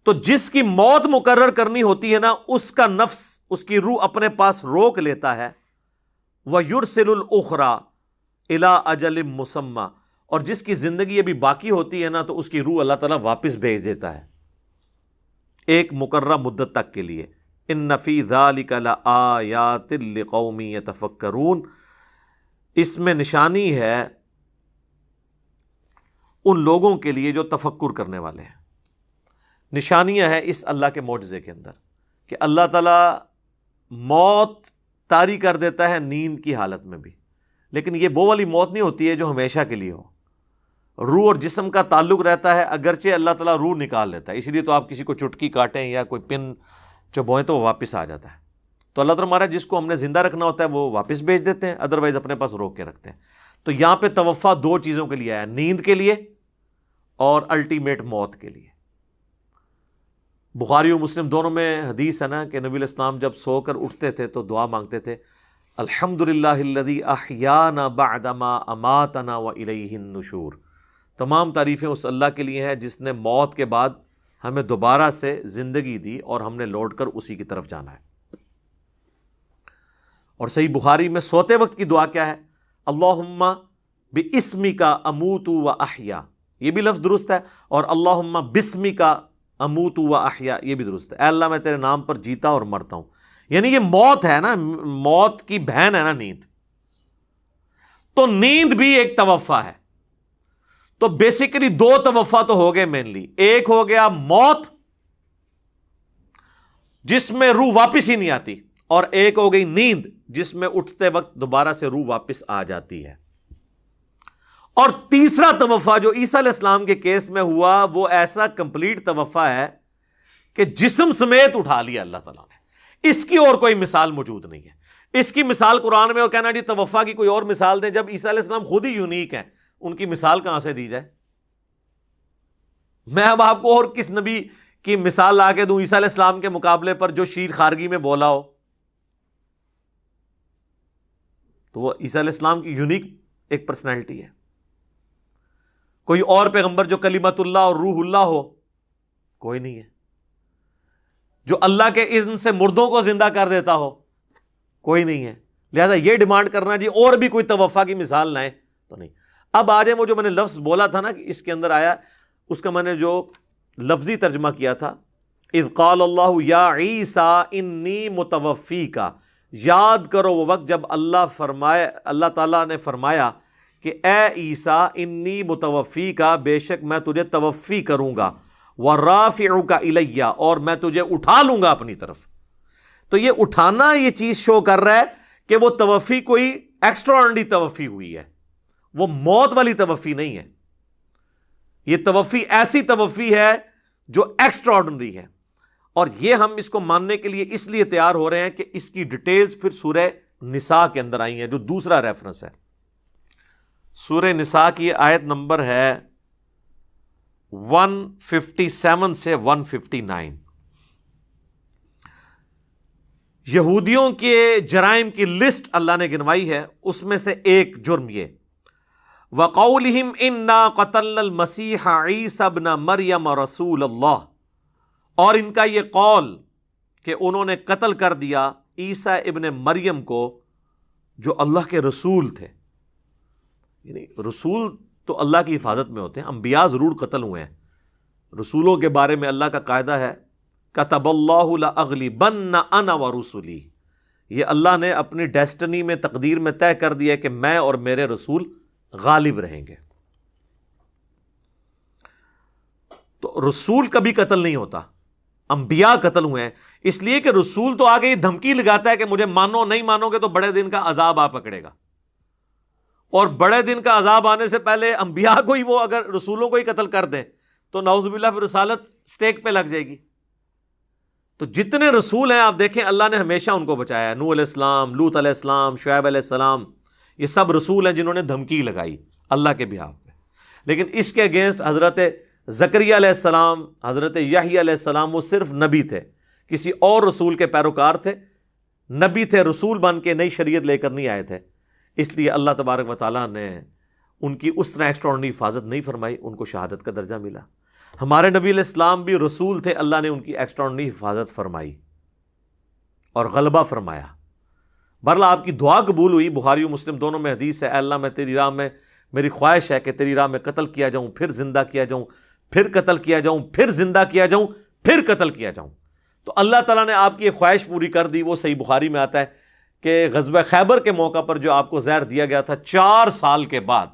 تو جس کی موت مقرر کرنی ہوتی ہے نا، اس کا نفس، اس کی روح اپنے پاس روک لیتا ہے. وَيُرْسِلُ الْأُخْرَىٰ إِلَىٰ أَجَلٍ مُّسَمًّى، اور جس کی زندگی ابھی باقی ہوتی ہے نا، تو اس کی روح اللہ تعالیٰ واپس بھیج دیتا ہے ایک مقررہ مدت تک کے لیے. إِنَّ فِي ذَلِكَ لَآيَاتٍ لِقَوْمٍ يَتَفَكَّرُونَ، اس میں نشانی ہے ان لوگوں کے لیے جو تفکر کرنے والے ہیں. نشانیاں ہیں اس اللہ کے معجزے کے اندر کہ اللہ تعالیٰ موت طاری کر دیتا ہے نیند کی حالت میں بھی، لیکن یہ وہ والی موت نہیں ہوتی ہے جو ہمیشہ کے لیے ہو. روح اور جسم کا تعلق رہتا ہے، اگرچہ اللہ تعالیٰ روح نکال لیتا ہے. اسی لیے تو آپ کسی کو چٹکی کاٹیں یا کوئی پن چبوئیں تو وہ واپس آ جاتا ہے. تو اللہ تعالیٰ ہمارا جس کو ہم نے زندہ رکھنا ہوتا ہے وہ واپس بھیج دیتے ہیں، ادروائز اپنے پاس روک کے رکھتے ہیں. تو یہاں پہ توفع دو چیزوں کے لیے آیا، نیند کے لیے اور الٹیمیٹ موت کے لیے. بخاری و مسلم دونوں میں حدیث ہے نا کہ نبی علیہ السلام جب سو کر اٹھتے تھے تو دعا مانگتے تھے، الحمدللہ الذی احیانا بعدما اماتنا والیہ النشور. تمام تعریفیں اس اللہ کے لیے ہیں جس نے موت کے بعد ہمیں دوبارہ سے زندگی دی اور ہم نے لوٹ کر اسی کی طرف جانا ہے. اور صحیح بخاری میں سوتے وقت کی دعا کیا ہے؟ اللہم باسمک اموت و احیا، یہ بھی لفظ درست ہے، اور اللہم باسمک اموت و احیا یہ بھی درست ہے. اے اللہ میں تیرے نام پر جیتا اور مرتا ہوں. یعنی یہ موت ہے نا، موت کی بہن ہے نا نیند، تو نیند بھی ایک توفع ہے. تو بیسیکلی دو توفع تو ہو گئے مینلی. ایک ہو گیا موت جس میں روح واپس ہی نہیں آتی، اور ایک ہو گئی نیند جس میں اٹھتے وقت دوبارہ سے روح واپس آ جاتی ہے. اور تیسرا توفع جو عیسیٰ علیہ السلام کے کیس میں ہوا وہ ایسا کمپلیٹ توفع ہے کہ جسم سمیت اٹھا لیا اللہ تعالیٰ نے. اس کی اور کوئی مثال موجود نہیں ہے. اس کی مثال قرآن میں وہ کہنا جی توفع کی کوئی اور مثال دیں، جب عیسیٰ علیہ السلام خود ہی یونیک ہیں، ان کی مثال کہاں سے دی جائے؟ میں اب آپ کو اور کس نبی کی مثال لا کے دوں عیسیٰ علیہ السلام کے مقابلے پر جو شیر خارگی میں بولا ہو؟ تو وہ عیسیٰ علیہ السلام کی یونیک ایک پرسنالٹی ہے. کوئی اور پیغمبر جو کلمت اللہ اور روح اللہ ہو؟ کوئی نہیں ہے. جو اللہ کے اذن سے مردوں کو زندہ کر دیتا ہو؟ کوئی نہیں ہے. لہذا یہ ڈیمانڈ کرنا جی اور بھی کوئی توفع کی مثال لائیں تو نہیں. اب آج وہ جو میں نے لفظ بولا تھا نا کہ اس کے اندر آیا، اس کا میں نے جو لفظی ترجمہ کیا تھا، اذ قال اللہ یا عیسیٰ انی متوفیک، یاد کرو وہ وقت جب اللہ تعالیٰ نے فرمایا کہ اے عیسیٰ انی متوفیک، بے شک میں تجھے توفی کروں گا، ورافعک الی، اور میں تجھے اٹھا لوں گا اپنی طرف. تو یہ اٹھانا یہ چیز شو کر رہا ہے کہ وہ توفی کوئی ایکسٹرا آرڈنری توفی ہوئی ہے، وہ موت والی توفی نہیں ہے. یہ توفی ایسی توفی ہے جو ایکسٹرا آرڈنری ہے. اور یہ ہم اس کو ماننے کے لیے اس لیے تیار ہو رہے ہیں کہ اس کی ڈیٹیلز پھر سورہ نساء کے اندر آئی ہیں جو دوسرا ریفرنس ہے. سورہ نساء کی آیت نمبر ہے 157 سے 159. یہودیوں کے جرائم کی لسٹ اللہ نے گنوائی ہے، اس میں سے ایک جرم یہ، وَقَوْلِهِمْ إِنَّا قَتَلْنَا الْمَسِيحَ عِيسَى ابْنَ مَرْيَمَ رَسُولَ اللَّهِ، اور ان کا یہ قول کہ انہوں نے قتل کر دیا عیسیٰ ابن مریم کو جو اللہ کے رسول تھے. یعنی رسول تو اللہ کی حفاظت میں ہوتے ہیں، انبیاء ضرور قتل ہوئے ہیں. رسولوں کے بارے میں اللہ کا قاعدہ ہے کتب اللہ لأغلبن انا ورسلی، یہ اللہ نے اپنی ڈیسٹنی میں، تقدیر میں طے کر دیا کہ میں اور میرے رسول غالب رہیں گے. تو رسول کبھی قتل نہیں ہوتا، انبیاء قتل ہوئے ہیں. اس لیے کہ رسول تو آگے یہ دھمکی لگاتا ہے کہ مجھے مانو، نہیں مانو گے تو بڑے دن کا عذاب آ پکڑے گا. اور بڑے دن کا عذاب آنے سے پہلے انبیاء کو ہی وہ اگر رسولوں کو ہی قتل کر دیں تو نعوذ باللہ پھر رسالت سٹیک پہ لگ جائے گی. تو جتنے رسول ہیں آپ دیکھیں اللہ نے ہمیشہ ان کو بچایا ہے. نوح علیہ السلام، لوط علیہ السلام، شعیب علیہ السلام، یہ سب رسول ہیں جنہوں نے دھمکی لگائی اللہ کے بہاف میں. لیکن اس کے اگینسٹ حضرت زکریا علیہ السلام، حضرت یحییٰ علیہ السلام وہ صرف نبی تھے کسی اور رسول کے پیروکار تھے، نبی تھے، رسول بن کے نئی شریعت لے کر نہیں آئے تھے، اس لیے اللہ تبارک و تعالیٰ نے ان کی اس طرح ایکسٹراڈنری حفاظت نہیں فرمائی، ان کو شہادت کا درجہ ملا۔ ہمارے نبی علیہ السلام بھی رسول تھے، اللہ نے ان کی ایکسٹراڈنری حفاظت فرمائی اور غلبہ فرمایا۔ بہرحال آپ کی دعا قبول ہوئی، بخاری و مسلم دونوں میں حدیث ہے، اے اللہ میں تیری راہ میں، میری خواہش ہے کہ تیری راہ میں قتل کیا جاؤں، پھر زندہ کیا جاؤں، پھر قتل کیا جاؤں، پھر زندہ کیا جاؤں، پھر قتل کیا جاؤں۔ تو اللہ تعالیٰ نے آپ کی ایک خواہش پوری کر دی۔ وہ صحیح بخاری میں آتا ہے کہ غزوہ خیبر کے موقع پر جو آپ کو زہر دیا گیا تھا، 4 سال کے بعد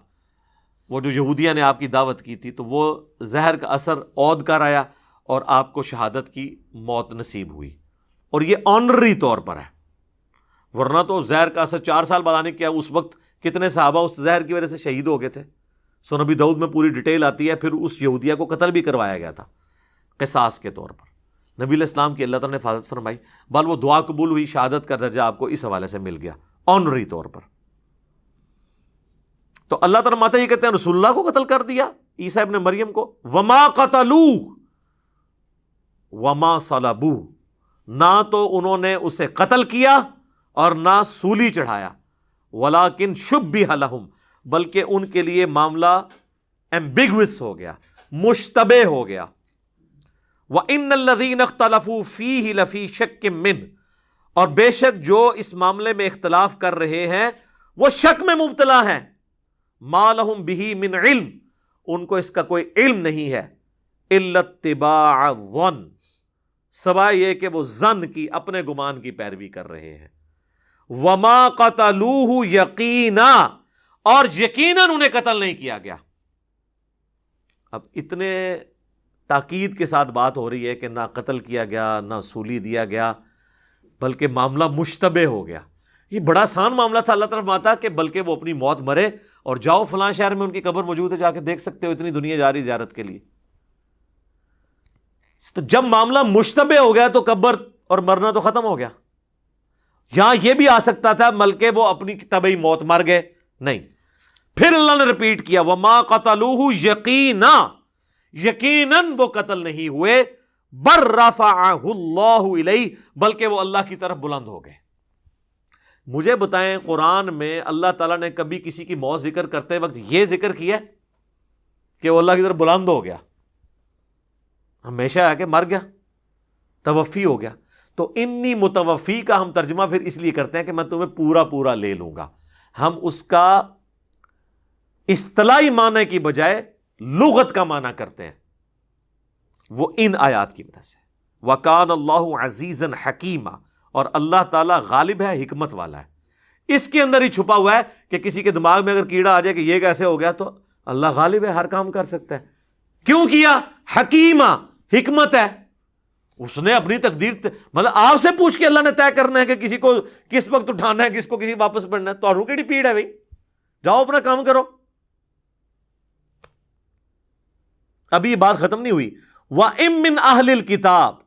وہ جو یہودیہ نے آپ کی دعوت کی تھی، تو وہ زہر کا اثر عود کر آیا اور آپ کو شہادت کی موت نصیب ہوئی، اور یہ آنرری طور پر ہے، ورنہ تو زہر کا اثر 4 سال بعد آنے کیا، اس وقت کتنے صحابہ اس زہر کی وجہ سے شہید ہو گئے تھے۔ سنن نبی داؤد میں پوری ڈیٹیل آتی ہے۔ پھر اس یہودیہ کو قتل بھی کروایا گیا تھا قصاص کے طور پر۔ نبی علیہ السلام کی اللہ تعالیٰ نے حفاظت فرمائی، بل وہ دعا قبول ہوئی، شہادت کا درجہ آپ کو اس حوالے سے مل گیا آنری طور پر۔ تو اللہ تعالیٰ ماتا یہ کہتے ہیں رسول اللہ کو قتل کر دیا، عیسیٰ ابن مریم کو، وما قتلوہ وما صلبوہ، نہ تو انہوں نے اسے قتل کیا اور نہ سولی چڑھایا، ولیکن شبہ لہم، بلکہ ان کے لیے معاملہ ایمبیگوس ہو گیا، مشتبہ ہو گیا۔ وَإِنَّ الَّذِينَ اخْتَلَفُوا فِيهِ لَفِي شَكٍّ مِّنْهُ، اور بے شک جو اس معاملے میں اختلاف کر رہے ہیں وہ شک میں مبتلا ہیں، مَا لَهُمْ بِهِ مِنْ عِلْم، ان کو اس کا کوئی علم نہیں ہے، إِلَّا اتِّبَاعَ الظَّنِّ، سوائے یہ کہ وہ ظن کی، اپنے گمان کی پیروی کر رہے ہیں۔ وَمَا قَتَلُوهُ يَقِينًا، اور یقیناً انہیں قتل نہیں کیا گیا۔ اب اتنے تاکید کے ساتھ بات ہو رہی ہے کہ نہ قتل کیا گیا، نہ سولی دیا گیا، بلکہ معاملہ مشتبہ ہو گیا۔ یہ بڑا آسان معاملہ تھا، اللہ تعالیٰ فرماتا کہ بلکہ وہ اپنی موت مرے اور جاؤ فلاں شہر میں ان کی قبر موجود ہے، جا کے دیکھ سکتے ہو، اتنی دنیا جا رہی زیارت کے لیے۔ تو جب معاملہ مشتبہ ہو گیا تو قبر اور مرنا تو ختم ہو گیا۔ یہاں یہ بھی آ سکتا تھا بلکہ وہ اپنی طبعی موت مر گئے، نہیں، پھر اللہ نے ریپیٹ کیا وَمَا قَتَلُوهُ يَقِينًا، یقیناً وہ قتل نہیں ہوئے، بل رفعہ اللہ الیہ، بلکہ وہ اللہ کی طرف بلند ہو گئے۔ مجھے بتائیں قرآن میں اللہ تعالیٰ نے کبھی کسی کی موت ذکر کرتے وقت یہ ذکر کیا کہ وہ اللہ کی طرف بلند ہو گیا؟ ہمیشہ ہے کہ مر گیا، توفی ہو گیا۔ تو انی متوفی کا ہم ترجمہ پھر اس لیے کرتے ہیں کہ میں تمہیں پورا پورا لے لوں گا، ہم اس کا اصطلاحی معنی کی بجائے لغت کا معنی کرتے ہیں، وہ ان آیات کی وجہ سے۔ وَكَانَ اللَّهُ عَزِيزًا حَكِيمًا، اور اللہ تعالیٰ غالب ہے، حکمت والا ہے۔ اس کے اندر ہی چھپا ہوا ہے کہ کسی کے دماغ میں اگر کیڑا آ جائے کہ یہ کیسے ہو گیا، تو اللہ غالب ہے، ہر کام کر سکتا ہے۔ کیوں کیا؟ حکیمہ، حکمت ہے، اس نے اپنی تقدیر مطلب آپ سے پوچھ کے اللہ نے طے کرنا ہے کہ کسی کو کس وقت اٹھانا ہے، کس کو کسی واپس پڑھنا ہے۔ تو کیڑی پیڑ ہے بھائی، جاؤ اپنا کام کرو۔ ابھی یہ بات ختم نہیں ہوئی۔ وَإِن مِّنْ أَهْلِ الْكِتَابِ،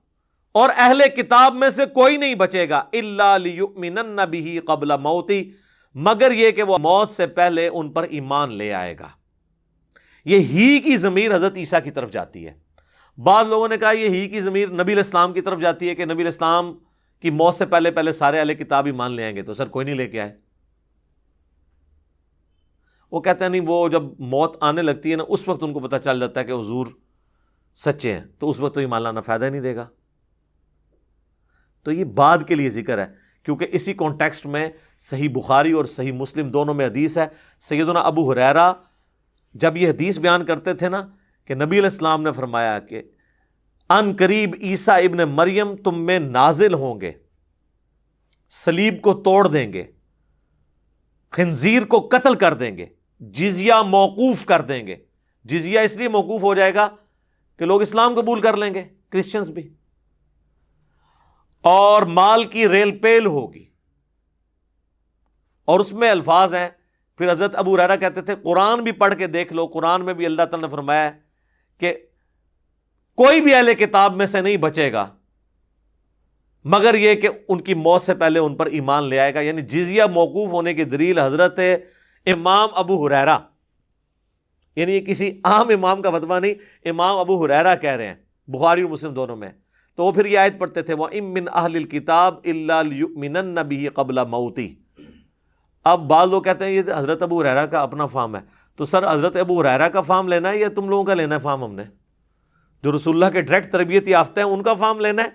اور اہل کتاب میں سے کوئی نہیں بچے گا، إِلَّا لِيُؤْمِنَنَّ بِهِ قَبْلَ مَوْتِهِ، مگر یہ کہ وہ موت سے پہلے ان پر ایمان لے آئے گا۔ یہ ہی کی ضمیر حضرت عیسیٰ کی طرف جاتی ہے۔ بعض لوگوں نے کہا یہ ہی کی ضمیر نبی علیہ السلام کی طرف جاتی ہے کہ نبی علیہ السلام کی موت سے پہلے پہلے سارے اہل کتاب ایمان لے آئیں گے۔ تو سر کوئی نہیں لے کے آئے۔ وہ کہتے ہیں نہیں، وہ جب موت آنے لگتی ہے نا، اس وقت ان کو پتہ چل جاتا ہے کہ حضور سچے ہیں، تو اس وقت تو ایمان لانا فائدہ نہیں دے گا۔ تو یہ بعد کے لیے ذکر ہے، کیونکہ اسی کانٹیکسٹ میں صحیح بخاری اور صحیح مسلم دونوں میں حدیث ہے۔ سیدنا ابو ہریرہ جب یہ حدیث بیان کرتے تھے نا کہ نبی علیہ السلام نے فرمایا کہ ان قریب عیسیٰ ابن مریم تم میں نازل ہوں گے، صلیب کو توڑ دیں گے، خنزیر کو قتل کر دیں گے، جزیہ موقوف کر دیں گے۔ جزیہ اس لیے موقوف ہو جائے گا کہ لوگ اسلام قبول کر لیں گے، کرسچنز بھی، اور مال کی ریل پیل ہوگی۔ اور اس میں الفاظ ہیں، پھر حضرت ابو ہریرہ کہتے تھے قرآن بھی پڑھ کے دیکھ لو، قرآن میں بھی اللہ تعالیٰ نے فرمایا ہے کہ کوئی بھی اہل کتاب میں سے نہیں بچے گا مگر یہ کہ ان کی موت سے پہلے ان پر ایمان لے آئے گا۔ یعنی جزیہ موقوف ہونے کی دلیل حضرت امام ابو ہریرہ، یعنی یہ کسی عام امام کا فتویٰ نہیں، امام ابو ہریرہ کہہ رہے ہیں، بخاری اور مسلم دونوں میں۔ تو وہ پھر یہ آیت پڑھتے تھے وَإِن مِّنْ أَهْلِ الْكِتَابِ إِلَّا لِيُؤْمِنَنَّ بِهِ قَبْلَ مَوْتِهِ۔ اب بعض لوگ کہتے ہیں یہ حضرت ابو ہریرہ کا اپنا فہم ہے، تو سر حضرت ابو ہریرہ کا فہم لینا ہے یا تم لوگوں کا لینا ہے فہم؟ ہم نے جو رسول اللہ کے ڈائریکٹ تربیت یافتہ ہیں ان کا فہم لینا ہے،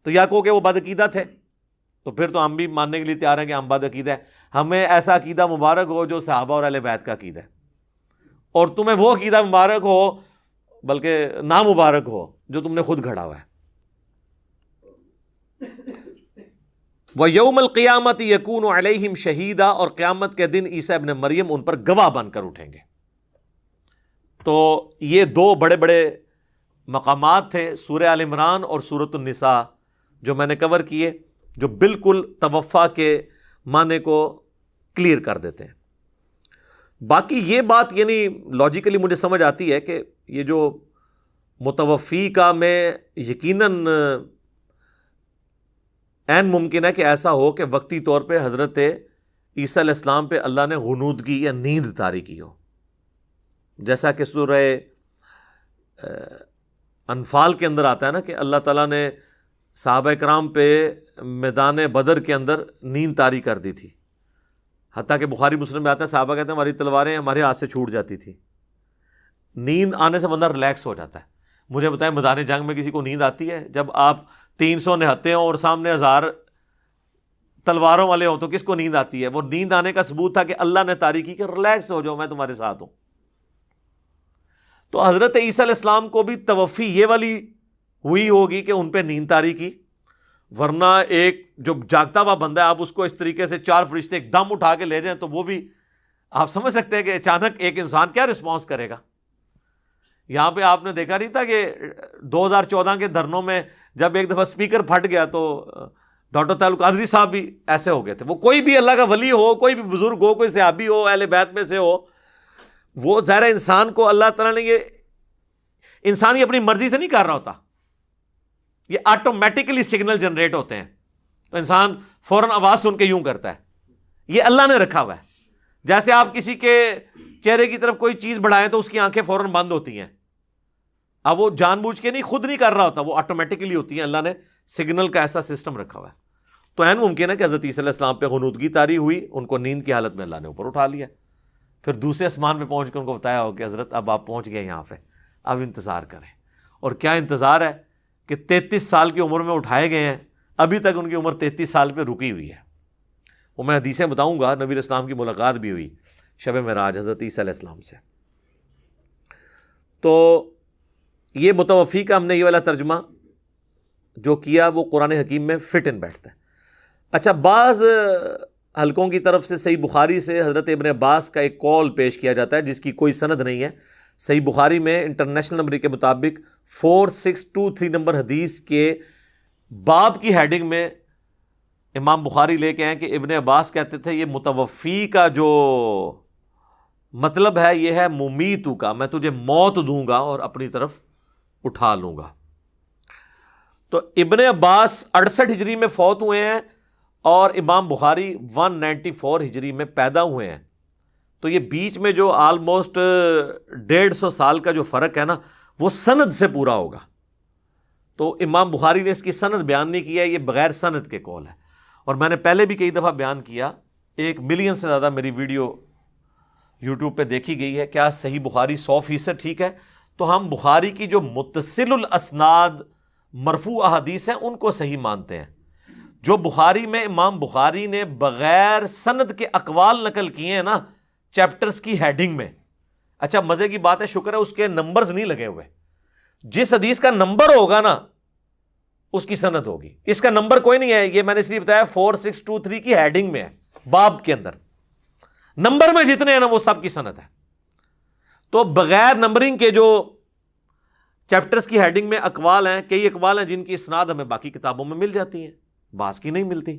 تو یا کہو کہ وہ بد عقیدہ تھے، تو پھر تو ہم بھی ماننے کے لیے تیار ہیں کہ ہم بد عقیدہ ہیں۔ ہمیں ایسا عقیدہ مبارک ہو جو صحابہ اور اہل بیت کا عقیدہ ہے، اور تمہیں وہ عقیدہ مبارک ہو بلکہ نامبارک ہو جو تم نے خود گھڑا ہوا ہے۔ وَيَوْمَ الْقِيَامَةِ يَكُونُ عَلَيْهِمْ شَهِيدًا، اور قیامت کے دن عیسیٰ ابن مریم ان پر گواہ بن کر اٹھیں گے۔ تو یہ دو بڑے بڑے مقامات تھے سورہ آل عمران اور سورۃ النساء جو میں نے کور کیے، جو بالکل توفع کے معنی کو کلیئر کر دیتے ہیں۔ باقی یہ بات یعنی لاجیکلی مجھے سمجھ آتی ہے کہ یہ جو متوفی کا میں یقیناً عین ممکن ہے کہ ایسا ہو کہ وقتی طور پہ حضرت عیسیٰ علیہ السلام پہ اللہ نے غنودگی یا نیند طاری کی ہو، جیسا کہ سورہ انفال کے اندر آتا ہے نا کہ اللہ تعالیٰ نے صحابہ کرام پہ میدان بدر کے اندر نیند طاری کر دی تھی، حتیٰ کہ بخاری مسلم میں آتا ہے صحابہ کہتے ہیں ہماری تلواریں ہمارے ہاتھ سے چھوٹ جاتی تھی۔ نیند آنے سے بندہ ریلیکس ہو جاتا ہے۔ مجھے بتائیں میدان جنگ میں کسی کو نیند آتی ہے؟ جب آپ 300 نہتے ہوں اور سامنے 1000 تلواروں والے ہوں تو کس کو نیند آتی ہے؟ وہ نیند آنے کا ثبوت تھا کہ اللہ نے طاری کی کہ ریلیکس ہو جاؤ میں تمہارے ساتھ ہوں۔ تو حضرت عیسیٰ علیہ السلام کو بھی توفی یہ والی ہوئی ہوگی کہ ان پہ نیند طاری کی، ورنہ ایک جو جاگتا ہوا بندہ ہے آپ اس کو اس طریقے سے 4 فرشتے ایک دم اٹھا کے لے جائیں تو وہ بھی آپ سمجھ سکتے ہیں کہ اچانک ایک انسان کیا رسپانس کرے گا۔ یہاں پہ آپ نے دیکھا نہیں تھا کہ 2014 کے دھرنوں میں جب ایک دفعہ سپیکر پھٹ گیا تو ڈاکٹر تعلق قادری صاحب بھی ایسے ہو گئے تھے۔ وہ کوئی بھی اللہ کا ولی ہو، کوئی بھی بزرگ ہو، کوئی صحابی ہو، اہل بیت میں سے ہو، وہ ظاہر انسان کو اللہ تعالیٰ نے یہ انسان ہی اپنی مرضی سے نہیں کر رہا ہوتا، یہ آٹومیٹکلی سگنل جنریٹ ہوتے ہیں، تو انسان فوراً آواز سن کے یوں کرتا ہے، یہ اللہ نے رکھا ہوا ہے۔ جیسے آپ کسی کے چہرے کی طرف کوئی چیز بڑھائیں تو اس کی آنکھیں فوراً بند ہوتی ہیں، اب وہ جان بوجھ کے نہیں، خود نہیں کر رہا ہوتا، وہ آٹومیٹکلی ہوتی ہیں، اللہ نے سگنل کا ایسا سسٹم رکھا ہوا ہے۔ تو عین ممکن ہے کہ حضرت عیسیٰ علیہ السلام پہ غنودگی طاری ہوئی، ان کو نیند کی حالت میں اللہ نے اوپر اٹھا لیا، پھر دوسرے آسمان پہ پہنچ کے ان کو بتایا ہو کہ حضرت اب آپ پہنچ گئے یہاں پہ، اب انتظار کریں۔ اور کیا انتظار ہے کہ 33 سال کی عمر میں اٹھائے گئے ہیں، ابھی تک ان کی عمر 33 سال پہ رکی ہوئی ہے۔ وہ میں حدیثیں بتاؤں گا، نبی علیہ السلام کی ملاقات بھی ہوئی شب معراج حضرت عیسیٰ علیہ السلام سے۔ تو یہ متوفی کا ہم نے یہ والا ترجمہ جو کیا وہ قرآن حکیم میں فٹ ان بیٹھتا ہے۔ اچھا، بعض حلقوں کی طرف سے صحیح بخاری سے حضرت ابن عباس کا ایک قول پیش کیا جاتا ہے جس کی کوئی سند نہیں ہے۔ صحیح بخاری میں انٹرنیشنل نمبر کے مطابق 4623 نمبر حدیث کے باب کی ہیڈنگ میں امام بخاری لے کے ہیں کہ ابن عباس کہتے تھے یہ متوفی کا جو مطلب ہے یہ ہے ممیتو کا، میں تجھے موت دوں گا اور اپنی طرف اٹھا لوں گا۔ تو ابن عباس 68 ہجری میں فوت ہوئے ہیں اور امام بخاری 194 ہجری میں پیدا ہوئے ہیں، تو یہ بیچ میں جو آلموسٹ 150 سال کا جو فرق ہے نا وہ سند سے پورا ہوگا۔ تو امام بخاری نے اس کی سند بیان نہیں کیا، یہ بغیر سند کے قول ہے۔ اور میں نے پہلے بھی کئی دفعہ بیان کیا، 1 ملین سے زیادہ میری ویڈیو یوٹیوب پہ دیکھی گئی ہے، کیا صحیح بخاری 100% ٹھیک ہے؟ تو ہم بخاری کی جو متصل الاسناد مرفوع احادیث ہیں ان کو صحیح مانتے ہیں۔ جو بخاری میں امام بخاری نے بغیر سند کے اقوال نقل کیے ہیں نا چیپٹرز کی ہیڈنگ میں، اچھا مزے کی بات ہے، شکر ہے اس کے نمبرز نہیں لگے ہوئے، جس حدیث کا نمبر ہوگا نا اس کی سند ہوگی، اس کا نمبر کوئی نہیں ہے، یہ میں نے اس لیے بتایا 4623 کی ہیڈنگ میں ہے، باب کے اندر نمبر میں جتنے ہیں نا وہ سب کی سند ہے۔ تو بغیر نمبرنگ کے جو چیپٹرز کی ہیڈنگ میں اقوال ہیں، کئی اقوال ہیں جن کی اسناد ہمیں باقی کتابوں میں مل جاتی ہیں، بعض کی نہیں ملتی،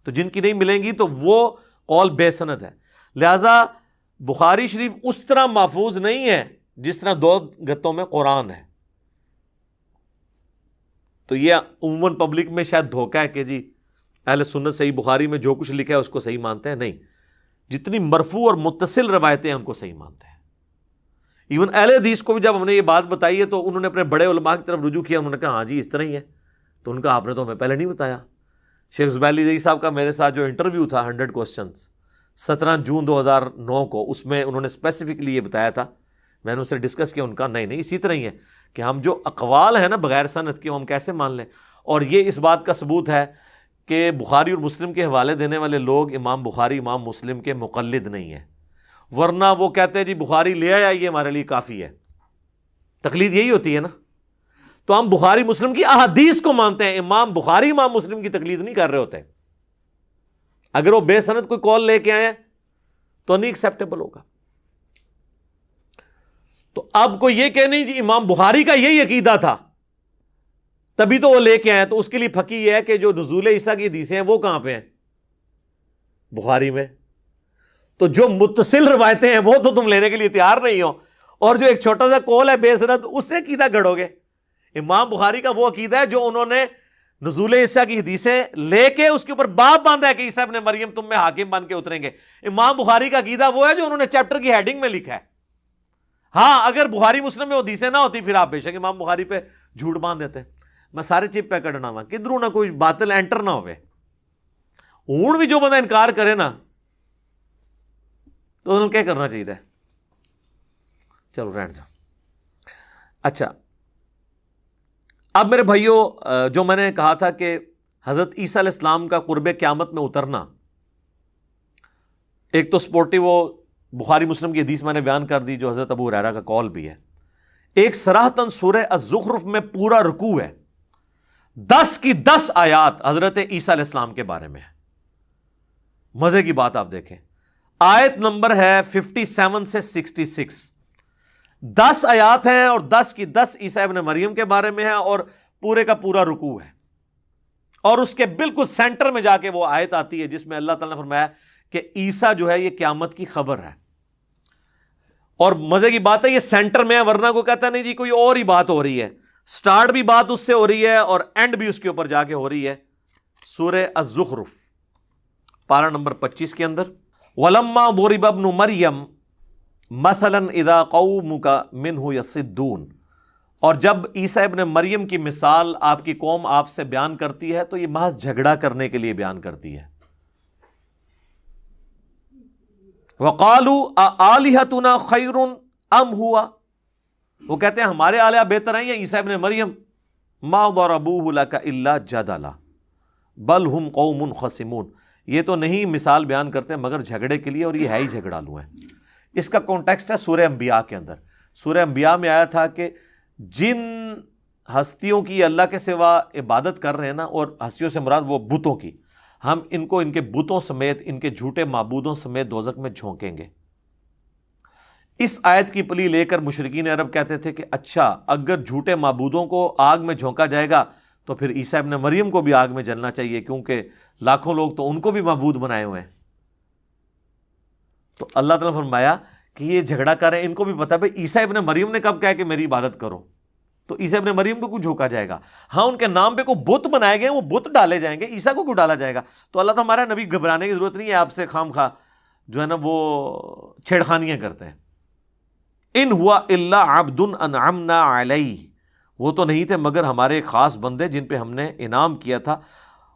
تو جن کی نہیں ملیں گی تو وہ قول بے سند ہے۔ لہذا بخاری شریف اس طرح محفوظ نہیں ہے جس طرح 2 گتوں میں قرآن ہے۔ تو یہ عموماً پبلک میں شاید دھوکہ ہے کہ جی اہل سنت صحیح بخاری میں جو کچھ لکھا ہے اس کو صحیح مانتے ہیں، نہیں، جتنی مرفوع اور متصل روایتیں ہیں ان کو صحیح مانتے ہیں۔ ایون اہل حدیث کو بھی جب ہم نے یہ بات بتائی ہے تو انہوں نے اپنے بڑے علماء کی طرف رجوع کیا، انہوں نے کہا ہاں جی اس طرح ہی ہے، تو ان کا آپ نے تو ہمیں پہلے نہیں بتایا. شیخ زبیلی زئی صاحب کا میرے ساتھ جو انٹرویو تھا 100 کوسچنز 17 جون 2009 کو، اس میں انہوں نے اسپیسیفکلی یہ بتایا تھا. میں نے ان سے ڈسکس کیا، ان کا نہیں اسی طرح ہی ہے کہ ہم جو اقوال ہیں نا بغیر سند کے ہم کیسے مان لیں. اور یہ اس بات کا ثبوت ہے کہ بخاری اور مسلم کے حوالے دینے والے لوگ امام بخاری امام مسلم کے مقلد نہیں ہیں، ورنہ وہ کہتے ہیں جی بخاری لے آیا یہ ہمارے لیے کافی ہے. تقلید یہی ہوتی ہے نا. تو ہم بخاری مسلم کی احادیث کو مانتے ہیں، امام بخاری امام مسلم کی تقلید نہیں کر رہے ہوتے. اگر وہ بے سند کوئی کال لے کے آئے تو نہیں ایکسیپٹیبل ہوگا. تو اب کوئی یہ کہ نہیں جی امام بخاری کا یہی عقیدہ تھا تبھی تو وہ لے کے آئے، تو اس کے لیے پھکی یہ ہے کہ جو نزول عیسیٰ کی حدیثیں ہیں وہ کہاں پہ ہیں؟ بخاری میں. تو جو متصل روایتیں ہیں وہ تو تم لینے کے لیے تیار نہیں ہو، اور جو ایک چھوٹا سا قول ہے بے سند اس سے عقیدہ گڑو گے. امام بخاری کا وہ عقیدہ ہے جو انہوں نے نزول عیسیٰ کی حدیثیں لے کے اس کے اوپر باب باندھا ہے کہ عیسیٰ ابن مریم تم میں حاکم بن کے اتریں گے. امام بخاری کا عقیدہ وہ ہے جو انہوں نے چیپٹر کی ہیڈنگ میں لکھا ہے. ہاں اگر بخاری مسلم میں حدیثیں نہ ہوتی پھر آپ بے شک امام بخاری پہ جھوٹ باندھ دیتے. میں سارے چپ پہ کڈنا وا کدھروں نہ کوئی باطل انٹر نہ ہوئے. ہوں بھی جو بندہ انکار کرے نا تو انہوں نے کیا کرنا چاہیے؟ چلو رہن جاؤ. اچھا اب میرے بھائیوں، جو میں نے کہا تھا کہ حضرت عیسیٰ علیہ السلام کا قرب قیامت میں اترنا، ایک تو سپورٹی وہ بخاری مسلم کی حدیث میں نے بیان کر دی جو حضرت ابو ہریرہ کا قول بھی ہے. ایک صراحتاً سورہ الزخرف میں پورا رکوع ہے، 10 کی 10 آیات حضرت عیسیٰ علیہ السلام کے بارے میں ہے. مزے کی بات آپ دیکھیں، آیت نمبر ہے 57 سے 66، 10 آیات ہیں اور 10 کی 10 عیسیٰ ابن مریم کے بارے میں ہے، اور پورے کا پورا رکوع ہے. اور اس کے بالکل سینٹر میں جا کے وہ آیت آتی ہے جس میں اللہ تعالیٰ نے فرمایا کہ عیسیٰ جو ہے یہ قیامت کی خبر ہے. اور مزے کی بات ہے یہ سینٹر میں ہے، ورنہ کو کہتا نہیں جی کوئی اور ہی بات ہو رہی ہے. سٹارٹ بھی بات اس سے ہو رہی ہے اور اینڈ بھی اس کے اوپر جا کے ہو رہی ہے. سورہ الزخرف پارہ نمبر 25 کے اندر، وَلَمَّا ضُرِبَ ابْنُ مَرْيَمَ مَثَلًا إِذَا قَوْمُكَ مِنْهُ يَصِدُّونَ، اور جب عیسیٰ ابن مریم کی مثال آپ کی قوم آپ سے بیان کرتی ہے تو یہ محض جھگڑا کرنے کے لیے بیان کرتی ہے. وَقَالُوا أَآلِهَتُنَا خَيْرٌ أَمْ هُوَ، وہ کہتے ہیں ہمارے الہ بہتر ہیں یا عیسیٰ ابن مریم. مَا ضَرَبُوهُ لَكَ إِلَّا جَدَلًا بَلْ هُمْ قَوْمٌ خَصِمُونَ، یہ تو نہیں مثال بیان کرتے مگر جھگڑے کے لیے، اور یہ ہے ہی جھگڑالو ہیں. اس کا کانٹیکسٹ ہے سورہ انبیاء کے اندر. سورہ انبیاء میں آیا تھا کہ جن ہستیوں کی اللہ کے سوا عبادت کر رہے ہیں نا، اور ہستیوں سے مراد وہ بتوں کی، ہم ان کو ان کے بتوں سمیت ان کے جھوٹے معبودوں سمیت دوزخ میں جھونکیں گے. اس آیت کی پلی لے کر مشرکین عرب کہتے تھے کہ اچھا اگر جھوٹے معبودوں کو آگ میں جھونکا جائے گا تو پھر عیسیٰ ابن مریم کو بھی آگ میں جلنا چاہیے، کیونکہ لاکھوں لوگ تو ان کو بھی معبود بنائے ہوئے ہیں. تو اللہ تعالیٰ نے فرمایا کہ یہ جھگڑا کر رہے ہیں، ان کو بھی پتا بھائی عیسیٰ ابن مریم نے کب کہا کہ میری عبادت کرو، تو عیسیٰ ابن مریم کو کیوں جھونکا جائے گا؟ ہاں ان کے نام پہ کوئی بت بنائے گئے، وہ بت ڈالے جائیں گے، عیسیٰ کو کیوں ڈالا جائے گا؟ تو اللہ تعالیٰ ہمارا نبی گھبرانے کی ضرورت نہیں ہے آپ سے خام خواہ جو ہے نا وہ چھیڑخانیاں کرتے ہیں. ان ہوا الا عبد انعمنا علیہ، وہ تو نہیں تھے مگر ہمارے خاص بندے جن پہ ہم نے انعام کیا تھا.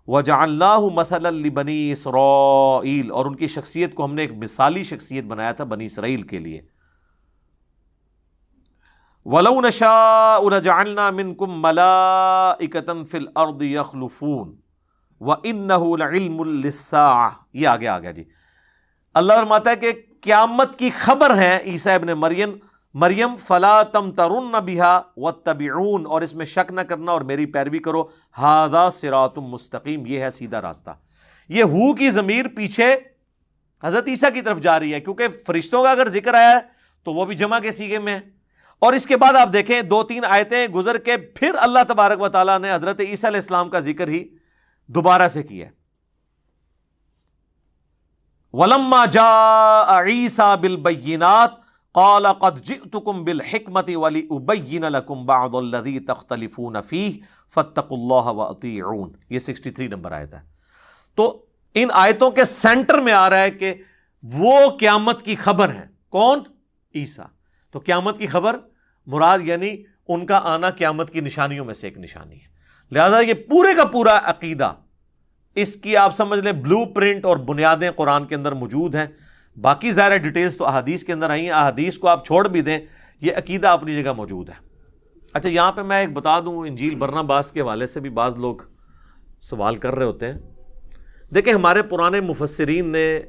وجعلناہ مثلا لبنی اسرائیل، اور ان کی شخصیت کو ہم نے ایک مثالی شخصیت بنایا تھا بنی اسرائیل کے لیے. وَلَوْ نَشَاءُ لَجَعَلْنَا مِنْكُمْ مَلَائِكَةً فِي الْأَرْضِ يَخْلُفُونَ وَإِنَّهُ لَعِلْمٌ لِلسَّاعَةِ. یہ آگے آ گیا جی. اللہ فرماتا ہے کہ قیامت کی خبر ہے عیسیٰ ابن مریم فَلَا تَمْتَرُنَّ بِهَا وَاتَّبِعُونَ، اور اس میں شک نہ کرنا اور میری پیروی کرو. هَذَا صِرَاطٌ مستقیم، یہ ہے سیدھا راستہ. یہ ہو کی ضمیر پیچھے حضرت عیسیٰ کی طرف جا رہی ہے، کیونکہ فرشتوں کا اگر ذکر آیا ہے تو وہ بھی جمع کے صیغے میں ہے. اور اس کے بعد آپ دیکھیں 2-3 آیتیں گزر کے پھر اللہ تبارک و تعالیٰ نے حضرت عیسیٰ علیہ السلام کا ذکر ہی دوبارہ سے کیا. وَلَمَّا جَاءَ عِيسَى بِالْبَيِّنَاتِ قَالَ قَدْ جِئْتُكُمْ بِالْحِكْمَةِ وَلِأُبَيِّنَ لَكُمْ بَعْضَ الَّذِي تَخْتَلِفُونَ فِيهِ فَاتَّقُوا اللَّهَ وَأَطِيعُونِ. یہ 63 نمبر آیت ہے. تو ان آیتوں کے سینٹر میں آ رہا ہے کہ وہ قیامت کی خبر ہے. کون؟ عیسیٰ. تو قیامت کی خبر مراد یعنی ان کا آنا قیامت کی نشانیوں میں سے ایک نشانی ہے. لہذا یہ پورے کا پورا عقیدہ، اس کی آپ سمجھ لیں بلو پرنٹ اور بنیادیں قرآن کے اندر موجود ہیں. باقی ظاہر ڈیٹیلز تو احادیث کے اندر آئی ہیں، احادیث کو آپ چھوڑ بھی دیں، یہ عقیدہ اپنی جگہ موجود ہے. اچھا یہاں پہ میں ایک بتا دوں، انجیل برناباس کے حوالے سے بھی بعض لوگ سوال کر رہے ہوتے ہیں. دیکھیں ہمارے پرانے مفسرین نے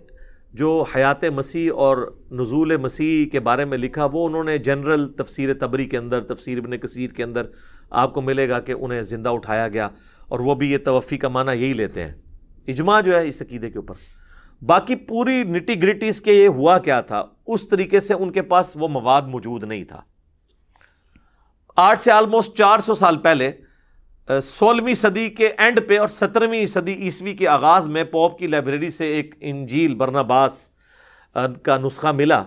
جو حیات مسیح اور نزول مسیح کے بارے میں لکھا، وہ انہوں نے جنرل تفسیر طبری کے اندر، تفسیر ابن کثیر کے اندر آپ کو ملے گا کہ انہیں زندہ اٹھایا گیا، اور وہ بھی یہ توفی کا معنی یہی لیتے ہیں. اجماع جو ہے اس عقیدے کے اوپر. باقی پوری نٹی گریٹیز کے یہ ہوا کیا تھا، اس طریقے سے ان کے پاس وہ مواد موجود نہیں تھا. آج سے آلموسٹ 400 سال پہلے 16ویں صدی کے اینڈ پہ اور 17ویں صدی عیسوی کے آغاز میں پوپ کی لائبریری سے ایک انجیل برناباس کا نسخہ ملا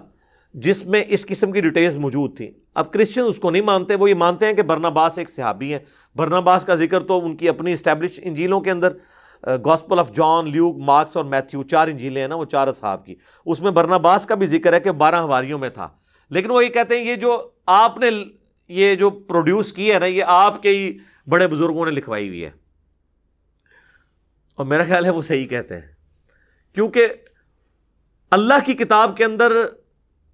جس میں اس قسم کی ڈیٹیلز موجود تھیں. اب کرسچن اس کو نہیں مانتے، وہ یہ مانتے ہیں کہ برناباس ایک صحابی ہیں. برناباس کا ذکر تو ان کی اپنی اسٹیبلش انجیلوں کے اندر، gospel of John, Luke, Marks اور میتھیو، 4 انجیلیں ہیں نا، وہ 4 اصحاب کی، اس میں برناباس کا بھی ذکر ہے کہ 12 حواریوں میں تھا. لیکن وہ یہ کہتے ہیں یہ جو آپ نے یہ جو پروڈیوس کی ہے نا، یہ آپ کے ہی بڑے بزرگوں نے لکھوائی ہوئی ہے. اور میرا خیال ہے وہ صحیح کہتے ہیں، کیونکہ اللہ کی کتاب کے اندر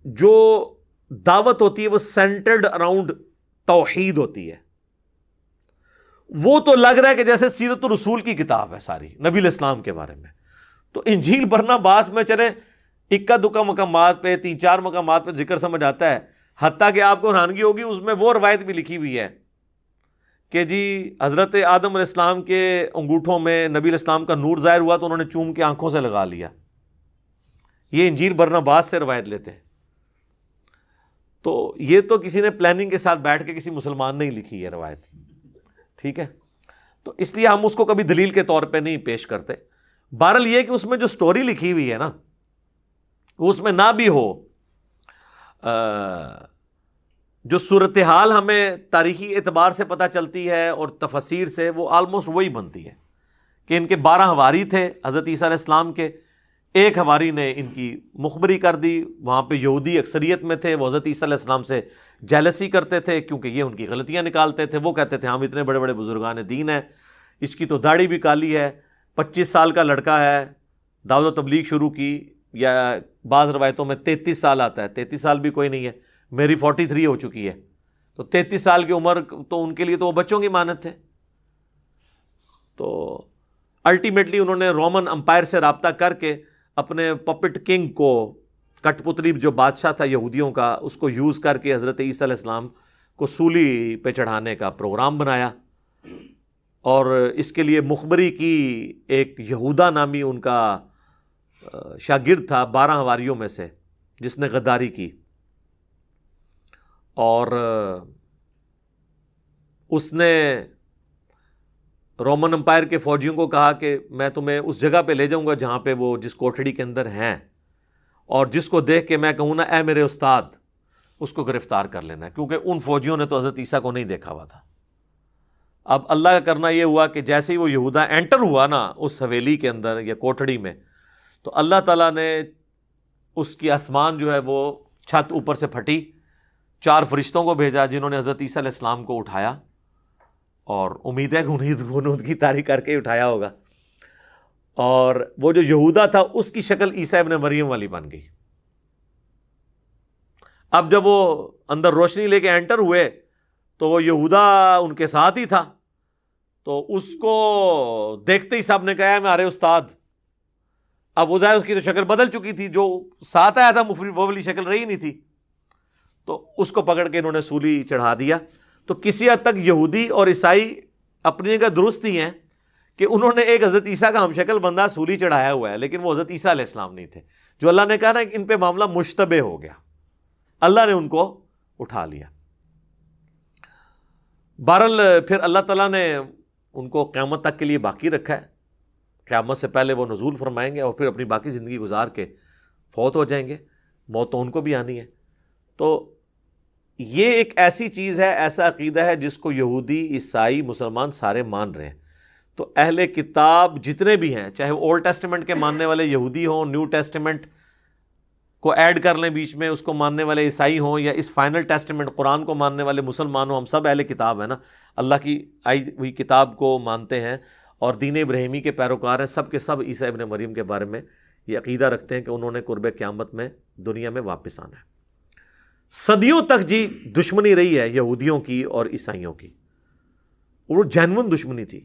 جو دعوت ہوتی ہے وہ سینٹرڈ اراؤنڈ توحید ہوتی ہے. وہ تو لگ رہا ہے کہ جیسے سیرت الرسول کی کتاب ہے ساری، نبی الاسلام کے بارے میں. تو انجیل برناباس میں چلیں اکا دکا مقامات پہ، 3-4 مقامات پہ ذکر سمجھ آتا ہے. حتیٰ کہ آپ کو حیرانگی ہوگی اس میں وہ روایت بھی لکھی ہوئی ہے کہ جی حضرت آدم علیہ السلام کے انگوٹھوں میں نبی علیہ السلام کا نور ظاہر ہوا تو انہوں نے چوم کے آنکھوں سے لگا لیا. یہ انجیل برناباس سے روایت لیتے ہیں. تو یہ تو کسی نے پلاننگ کے ساتھ بیٹھ کے کسی مسلمان نے ہی لکھی ہے روایت، ٹھیک ہے. تو اس لیے ہم اس کو کبھی دلیل کے طور پہ نہیں پیش کرتے. بہرحال یہ کہ اس میں جو سٹوری لکھی ہوئی ہے نا، اس میں نہ بھی ہو جو صورتحال ہمیں تاریخی اعتبار سے پتہ چلتی ہے اور تفاسیر سے، وہ آلموسٹ وہی بنتی ہے کہ ان کے 12 حواری تھے حضرت عیسیٰ علیہ السلام کے. ایک حواری نے ان کی مخبری کر دی، وہاں پہ یہودی اکثریت میں تھے، وہ حضرت عیسیٰ علیہ السلام سے جیلسی کرتے تھے کیونکہ یہ ان کی غلطیاں نکالتے تھے. وہ کہتے تھے ہم اتنے بڑے بڑے بزرگان دین ہیں، اس کی تو داڑھی بھی کالی ہے، 25 سال کا لڑکا ہے، دعوت و تبلیغ شروع کی، یا بعض روایتوں میں 33 سال آتا ہے، 33 سال بھی کوئی نہیں ہے، میری 43 ہو چکی ہے. تو 33 سال کی عمر تو ان کے لیے تو وہ بچوں کی مانت تھے. تو الٹیمیٹلی انہوں نے رومن امپائر سے رابطہ کر کے اپنے پپٹ کنگ کو، کٹ پتلی جو بادشاہ تھا یہودیوں کا، اس کو یوز کر کے حضرت عیسیٰ علیہ السلام کو سولی پہ چڑھانے کا پروگرام بنایا. اور اس کے لیے مخبری کی ایک یہودا نامی ان کا شاگرد تھا 12 حواریوں میں سے، جس نے غداری کی. اور اس نے رومن امپائر کے فوجیوں کو کہا کہ میں تمہیں اس جگہ پہ لے جاؤں گا جہاں پہ وہ جس کوٹھڑی کے اندر ہیں، اور جس کو دیکھ کے میں کہوں نا اے میرے استاد، اس کو گرفتار کر لینا، کیونکہ ان فوجیوں نے تو حضرت عیسیٰ کو نہیں دیکھا ہوا تھا. اب اللہ کا کرنا یہ ہوا کہ جیسے ہی وہ یہودا انٹر ہوا نا اس حویلی کے اندر یا کوٹھڑی میں، تو اللہ تعالیٰ نے اس کی آسمان جو ہے وہ چھت اوپر سے پھٹی، 4 فرشتوں کو بھیجا جنہوں نے حضرت عیسیٰ علیہ السلام کو اٹھایا، اور امید ہے کہ غنود کی طاری کر کے اٹھایا ہوگا. اور وہ جو یہودا تھا اس کی شکل عیسیٰ ابن مریم والی بن گئی. اب جب وہ اندر روشنی لے کے انٹر ہوئے تو وہ یہودا ان کے ساتھ ہی تھا، تو اس کو دیکھتے ہی سب نے کہا ہے ہمارے استاد. اب وہ ظاہر اس کی تو شکل بدل چکی تھی، جو ساتھ آیا تھا وہ والی شکل رہی نہیں تھی، تو اس کو پکڑ کے انہوں نے سولی چڑھا دیا. تو کسی حد تک یہودی اور عیسائی اپنی جگہ درست ہی ہیں کہ انہوں نے ایک حضرت عیسیٰ کا ہم شکل بندہ سولی چڑھایا ہوا ہے، لیکن وہ حضرت عیسیٰ علیہ السلام نہیں تھے. جو اللہ نے کہا نا کہ ان پہ معاملہ مشتبہ ہو گیا، اللہ نے ان کو اٹھا لیا. بہرحال پھر اللہ تعالیٰ نے ان کو قیامت تک کے لیے باقی رکھا ہے. قیامت سے پہلے وہ نزول فرمائیں گے اور پھر اپنی باقی زندگی گزار کے فوت ہو جائیں گے. موت تو ان کو بھی آنی ہے. تو یہ ایک ایسی چیز ہے، ایسا عقیدہ ہے جس کو یہودی، عیسائی، مسلمان سارے مان رہے ہیں. تو اہل کتاب جتنے بھی ہیں، چاہے وہ اولڈ ٹیسٹمنٹ کے ماننے والے یہودی ہوں، نیو ٹیسٹمنٹ کو ایڈ کر لیں بیچ میں، اس کو ماننے والے عیسائی ہوں یا اس فائنل ٹیسٹمنٹ قرآن کو ماننے والے مسلمان ہوں، ہم سب اہل کتاب ہیں نا، اللہ کی آئی ہوئی کتاب کو مانتے ہیں اور دین ابراہیمی کے پیروکار ہیں، سب کے سب عیسیٰ ابن مریم کے بارے میں یہ عقیدہ رکھتے ہیں کہ انہوں نے قرب قیامت میں دنیا میں واپس آنا ہے۔ صدیوں تک جی دشمنی رہی ہے یہودیوں کی اور عیسائیوں کی، وہ جینون دشمنی تھی۔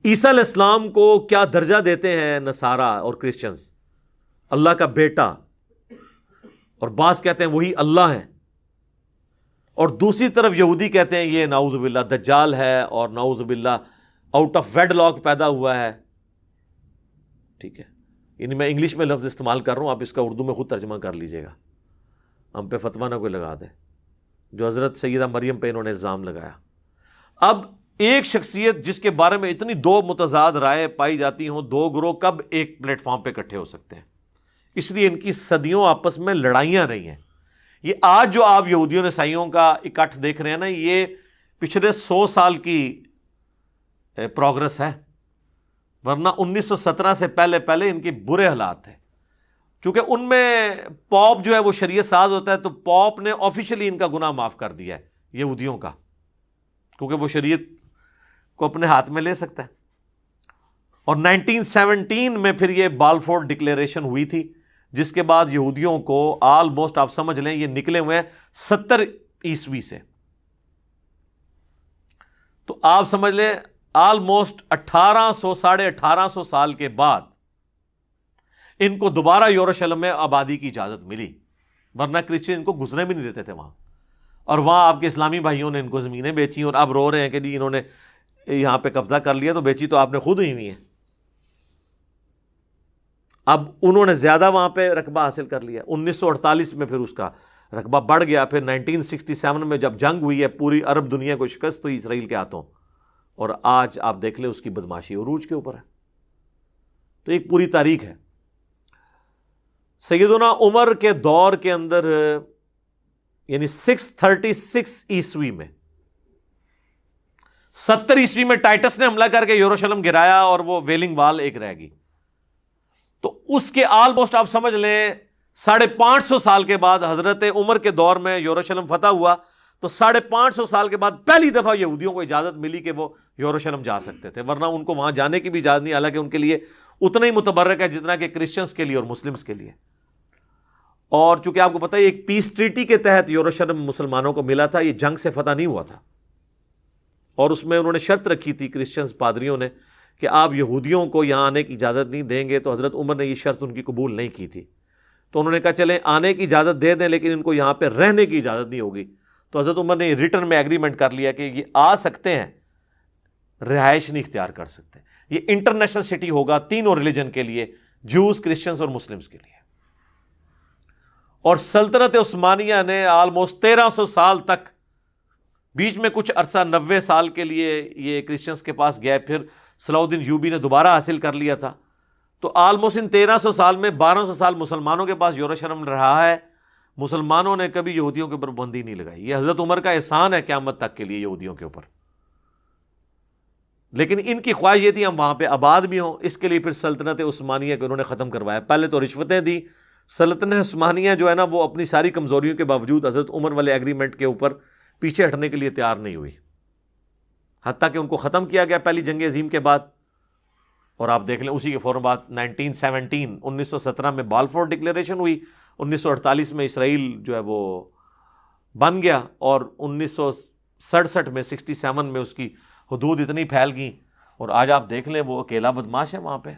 عیسیٰ علیہ السلام کو کیا درجہ دیتے ہیں نصارہ اور کرسچنز؟ اللہ کا بیٹا، اور بعض کہتے ہیں وہی اللہ ہے، اور دوسری طرف یہودی کہتے ہیں یہ نعوذ باللہ دجال ہے اور نعوذ باللہ آؤٹ آف ویڈ لاک پیدا ہوا ہے۔ ٹھیک ہے، یعنی میں انگلش میں لفظ استعمال کر رہا ہوں، آپ اس کا اردو میں خود ترجمہ کر لیجئے گا، ہم پہ فتویٰ نہ کوئی لگا دے، جو حضرت سیدہ مریم پہ انہوں نے الزام لگایا۔ اب ایک شخصیت جس کے بارے میں اتنی دو متضاد رائے پائی جاتی ہوں، دو گروہ کب ایک پلیٹ فارم پہ اکٹھے ہو سکتے ہیں؟ اس لیے ان کی صدیوں آپس میں لڑائیاں رہی ہیں۔ یہ آج جو آپ یہودیوں عیسائیوں کا اکٹھ دیکھ رہے ہیں نا، یہ پچھلے 100 سال کی پروگرس ہے، ورنہ 1917 سے پہلے ان کے برے حالات تھے۔ چونکہ ان میں پوپ جو ہے وہ شریعت ساز ہوتا ہے، تو پوپ نے آفیشلی ان کا گناہ معاف کر دیا ہے یہودیوں کا، کیونکہ وہ شریعت کو اپنے ہاتھ میں لے سکتا ہے۔ اور 1917 میں پھر یہ بالفور ڈکلیریشن ہوئی تھی، جس کے بعد یہودیوں کو آلموسٹ آپ سمجھ لیں یہ نکلے ہوئے ہیں 70 عیسوی سے، تو آپ سمجھ لیں آلموسٹ 1800 ساڑھے 1800 سال کے بعد ان کو دوبارہ یروشلم میں آبادی کی اجازت ملی، ورنہ کرسچن ان کو گزرنے بھی نہیں دیتے تھے وہاں، اور وہاں آپ کے اسلامی بھائیوں نے ان کو زمینیں بیچی اور اب رو رہے ہیں کہ جی انہوں نے یہاں پہ قبضہ کر لیا، تو بیچی تو آپ نے خود ہوئی ہے۔ اب انہوں نے زیادہ وہاں پہ رقبہ حاصل کر لیا۔ 1948 میں پھر اس کا رقبہ بڑھ گیا، پھر 1967 میں جب جنگ ہوئی ہے پوری عرب دنیا کو شکست ہوئی اسرائیل کے ہاتھوں، اور آج آپ دیکھ لیں اس کی بدماشی عروج کے اوپر ہے۔ تو ایک پوری تاریخ ہے۔ سیدنا عمر کے دور کے اندر یعنی 636 عیسوی میں 70 عیسوی میں ٹائٹس نے حملہ کر کے یروشلم گرایا اور وہ ویلنگ وال ایک رہ گئی، تو اس کے آلموسٹ آپ سمجھ لیں 550 سال کے بعد حضرت عمر کے دور میں یروشلم فتح ہوا، تو 550 سال کے بعد پہلی دفعہ یہودیوں کو اجازت ملی کہ وہ یروشلم جا سکتے تھے، ورنہ ان کو وہاں جانے کی بھی اجازت نہیں، حالانکہ ان کے لیے اتنا ہی متبرک ہے جتنا کہ کرسچنز کے لیے اور مسلمز کے لیے۔ اور چونکہ آپ کو پتہ ہے ایک پیس ٹریٹی کے تحت یروشلم مسلمانوں کو ملا تھا، یہ جنگ سے فتح نہیں ہوا تھا، اور اس میں انہوں نے شرط رکھی تھی کرسچنز پادریوں نے کہ آپ یہودیوں کو یہاں آنے کی اجازت نہیں دیں گے، تو حضرت عمر نے یہ شرط ان کی قبول نہیں کی تھی، تو انہوں نے کہا چلیں آنے کی اجازت دے دیں لیکن ان کو یہاں پہ رہنے کی اجازت نہیں ہوگی، تو حضرت عمر نے ریٹرن میں ایگریمنٹ کر لیا کہ یہ آ سکتے ہیں، رہائش نہیں اختیار کر سکتے، یہ انٹرنیشنل سٹی ہوگا تینوں ریلیجن کے لیے، جوز، کرسچنز اور مسلمز کے لیے۔ اور سلطنت عثمانیہ نے آلموسٹ 1300 سال تک، بیچ میں کچھ عرصہ 90 سال کے لیے یہ کرسچنز کے پاس گیا، پھر صلاح الدین ایوبی نے دوبارہ حاصل کر لیا تھا، تو آلموسٹ ان 1300 سال میں 1200 سال مسلمانوں کے پاس یروشلم رہا ہے، مسلمانوں نے کبھی یہودیوں کے اوپر پابندی نہیں لگائی۔ یہ حضرت عمر کا احسان ہے قیامت تک کے لیے یہودیوں کے اوپر، لیکن ان کی خواہش یہ تھی ہم وہاں پہ آباد بھی ہوں، اس کے لیے پھر سلطنت عثمانیہ کو انہوں نے ختم کروایا۔ پہلے تو رشوتیں دی، سلطنت عثمانیہ جو ہے نا وہ اپنی ساری کمزوریوں کے باوجود حضرت عمر والے ایگریمنٹ کے اوپر پیچھے ہٹنے کے لیے تیار نہیں ہوئی، حتیٰ کہ ان کو ختم کیا گیا پہلی جنگ عظیم کے بعد۔ اور آپ دیکھ لیں اسی کے فوراً بعد 1917 میں بالفور ڈکلیریشن ہوئی، 1948 میں اسرائیل جو ہے وہ بن گیا، اور 1967 میں 67 میں اس کی حدود اتنی پھیل گئیں، اور آج آپ دیکھ لیں وہ اکیلا بدماش ہے وہاں پہ۔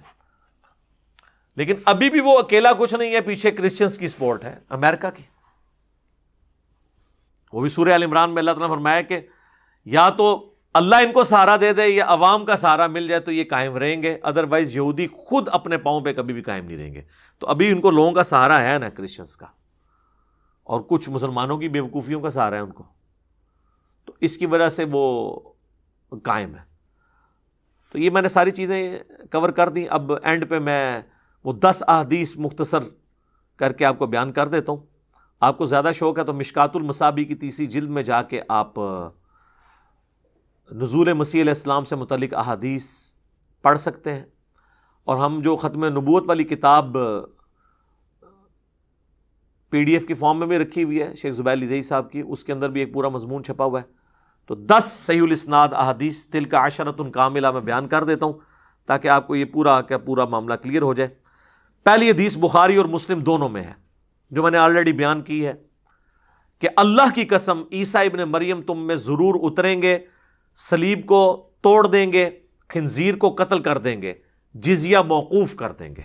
لیکن ابھی بھی وہ اکیلا کچھ نہیں ہے، پیچھے کرسچنز کی سپورٹ ہے، امریکہ کی۔ وہ بھی سورہ آل عمران میں اللہ تعالیٰ نے فرمایا کہ یا تو اللہ ان کو سہارا دے دے یا عوام کا سہارا مل جائے تو یہ قائم رہیں گے، ادروائز یہودی خود اپنے پاؤں پہ کبھی بھی قائم نہیں رہیں گے۔ تو ابھی ان کو لوگوں کا سہارا ہے نا کرسچنز کا، اور کچھ مسلمانوں کی بیوقوفیوں کا سہارا ہے ان کو، تو اس کی وجہ سے وہ قائم ہے۔ تو یہ میں نے ساری چیزیں کور کر دیں۔ اب اینڈ پہ میں وہ 10 احادیث مختصر کر کے آپ کو بیان کر دیتا ہوں۔ آپ کو زیادہ شوق ہے تو مشکات المصابیح کی 3ری جلد میں جا کے آپ نزول مسیح علیہ السلام سے متعلق احادیث پڑھ سکتے ہیں، اور ہم جو ختم نبوت والی کتاب PDF کی فارم میں بھی رکھی ہوئی ہے شیخ زبیر لزئی صاحب کی، اس کے اندر بھی ایک پورا مضمون چھپا ہوا ہے. تو 10 صحیح الاسناد احادیث تلک عشرۃ کاملہ میں بیان کر دیتا ہوں تاکہ آپ کو یہ پورا معاملہ کلیئر ہو جائے. پہلی حدیث بخاری اور مسلم دونوں میں ہے، جو میں نے آلریڈی بیان کی ہے کہ اللہ کی قسم عیسیٰ ابن مریم تم میں ضرور اتریں گے، صلیب کو توڑ دیں گے، خنزیر کو قتل کر دیں گے، جزیہ موقوف کر دیں گے،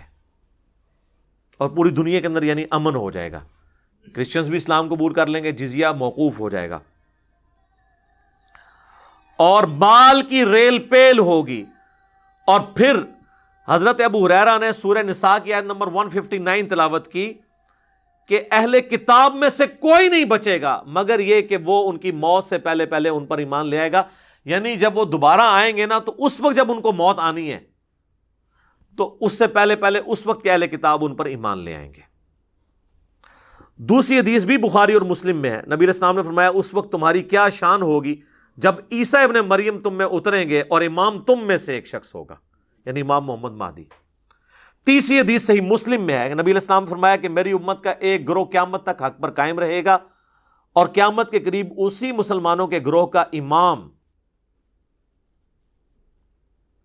اور پوری دنیا کے اندر یعنی امن ہو جائے گا. کرسچنز بھی اسلام قبول کر لیں گے، جزیہ موقوف ہو جائے گا، اور مال کی ریل پیل ہوگی. اور پھر حضرت ابو ہریرہ نے سورہ نساء کی آیت نمبر 159 تلاوت کی کہ اہل کتاب میں سے کوئی نہیں بچے گا مگر یہ کہ وہ ان کی موت سے پہلے پہلے ان پر ایمان لے آئے گا. یعنی جب وہ دوبارہ آئیں گے نا تو اس وقت جب ان کو موت آنی ہے تو اس سے پہلے پہلے اس وقت کے اہل کتاب ان پر ایمان لے آئیں گے. دوسری حدیث بھی بخاری اور مسلم میں ہے. نبی علیہ السلام نے فرمایا اس وقت تمہاری کیا شان ہوگی جب عیسیٰ ابن مریم تم میں اتریں گے اور امام تم میں سے ایک شخص ہوگا، یعنی امام محمد مہدی. تیسری حدیث صحیح مسلم میں ہے. نبی علیہ السلام نے فرمایا کہ میری امت کا ایک گروہ قیامت تک حق پر قائم رہے گا، اور قیامت کے قریب اسی مسلمانوں کے گروہ کا امام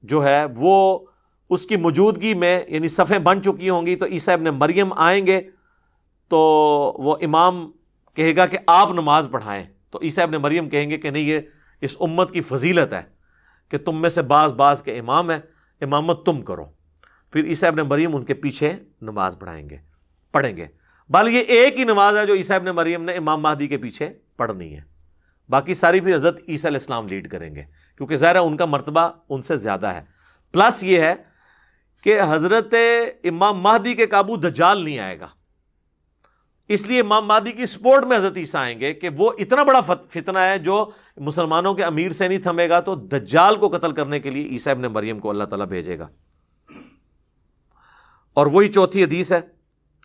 جو ہے وہ اس کی موجودگی میں یعنی صفیں بن چکی ہوں گی، تو عیسیٰ ابن مریم آئیں گے تو وہ امام کہے گا کہ آپ نماز پڑھائیں، تو عیسیٰ ابن مریم کہیں گے کہ نہیں، یہ اس امت کی فضیلت ہے کہ تم میں سے بعض کے امام ہیں، امامت تم کرو. پھر عیسیٰ ابن مریم ان کے پیچھے نماز پڑھیں گے. بل یہ ایک ہی نماز ہے جو عیسیٰ ابن مریم نے امام مہدی کے پیچھے پڑھنی ہے، باقی ساری پھر حضرت عیسیٰ علیہ السلام لیڈ کریں گے، کیونکہ ظاہر ہے ان کا مرتبہ ان سے زیادہ ہے. پلس یہ ہے کہ حضرت امام مہدی کے قابو دجال نہیں آئے گا، اس لیے امام مہدی کی سپورٹ میں حضرت عیسیٰ آئیں گے کہ وہ اتنا بڑا فتنہ ہے جو مسلمانوں کے امیر سے نہیں تھمے گا، تو دجال کو قتل کرنے کے لیے عیسیٰ ابن مریم کو اللہ تعالیٰ بھیجے گا. اور وہی چوتھی حدیث ہے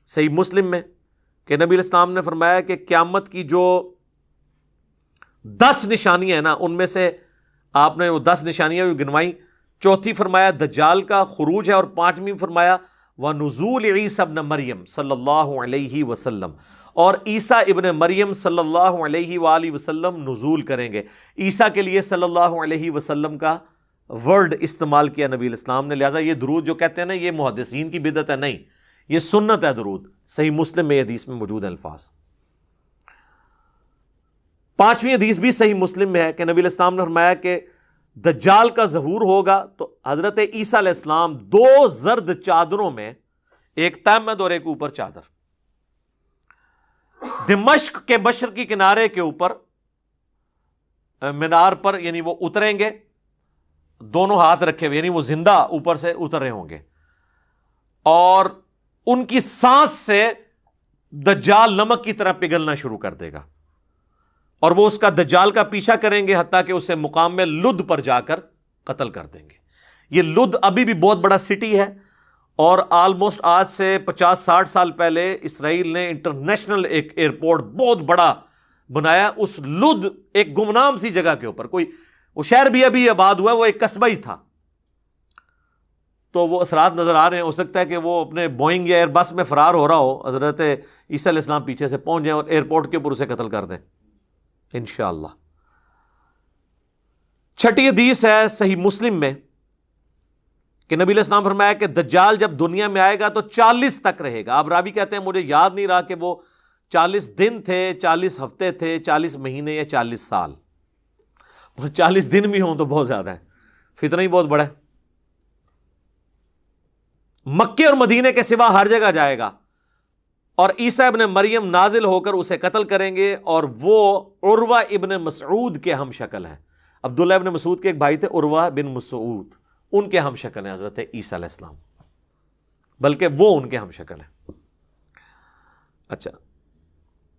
صحیح مسلم میں کہ نبی علیہ السلام نے فرمایا کہ قیامت کی جو 10 نشانیاں ہیں نا، ان میں سے آپ نے وہ 10 نشانیاں گنوائی. چوتھی فرمایا دجال کا خروج ہے، اور 5ویں فرمایا وَنُزُولِ عِیسیٰ ابن مریم صلی اللہ علیہ وسلم، اور عیسیٰ ابن مریم صلی اللہ علیہ وآلہ وسلم نزول کریں گے. عیسیٰ کے لیے صلی اللہ علیہ وسلم کا ورڈ استعمال کیا نبی علیہ السلام نے، لہٰذا یہ درود جو کہتے ہیں نا یہ محدثین کی بدعت ہے، نہیں، یہ سنت ہے. درود صحیح مسلم میں حدیث میں موجود ہے الفاظ. 5ویں حدیث بھی صحیح مسلم میں ہے کہ نبی علیہ السلام نے فرمایا کہ دجال کا ظہور ہوگا تو حضرت عیسیٰ علیہ السلام 2 زرد چادروں میں، ایک تہمد اور ایک اوپر چادر، دمشق کے مشرقی کنارے کے اوپر مینار پر یعنی وہ اتریں گے، دونوں ہاتھ رکھے ہوئے، یعنی وہ زندہ اوپر سے اتر رہے ہوں گے، اور ان کی سانس سے دجال نمک کی طرح پگھلنا شروع کر دے گا، اور وہ اس کا دجال کا پیچھا کریں گے حتیٰ کہ اسے مقام میں لد پر جا کر قتل کر دیں گے. یہ لد ابھی بھی بہت بڑا سٹی ہے، اور آلموسٹ آج سے 50-60 سال پہلے اسرائیل نے انٹرنیشنل ایک ایئرپورٹ بہت بڑا بنایا اس لد ایک گمنام سی جگہ کے اوپر. وہ شہر بھی ابھی آباد ہوا ہے، وہ ایک قصبہ ہی تھا. تو وہ اثرات نظر آ رہے ہیں. ہو سکتا ہے کہ وہ اپنے بوئنگ یا ایئر بس میں فرار ہو رہا ہو، حضرت عیسیٰ علیہ السلام پیچھے سے پہنچ جائیں اور ایئرپورٹ کے اوپر اسے قتل کر دیں انشاءاللہ. 6ٹھی حدیث ہے صحیح مسلم میں کہ نبی علیہ السلام فرمایا کہ دجال جب دنیا میں آئے گا تو 40 تک رہے گا. اب راوی کہتے ہیں مجھے یاد نہیں رہا کہ وہ 40 دن تھے، 40 ہفتے تھے، 40 مہینے یا 40 سال. 40 دن بھی ہوں تو بہت زیادہ ہے، فتنہ ہی بہت بڑا ہے. مکے اور مدینے کے سوا ہر جگہ جائے گا، اور عیسیٰ ابن مریم نازل ہو کر اسے قتل کریں گے، اور وہ عروہ ابن مسعود کے ہم شکل ہیں. عبداللہ ابن مسعود کے ایک بھائی تھے عروہ بن مسعود، ان کے ہم شکل ہیں حضرت عیسیٰ علیہ السلام، بلکہ وہ ان کے ہم شکل ہیں. اچھا،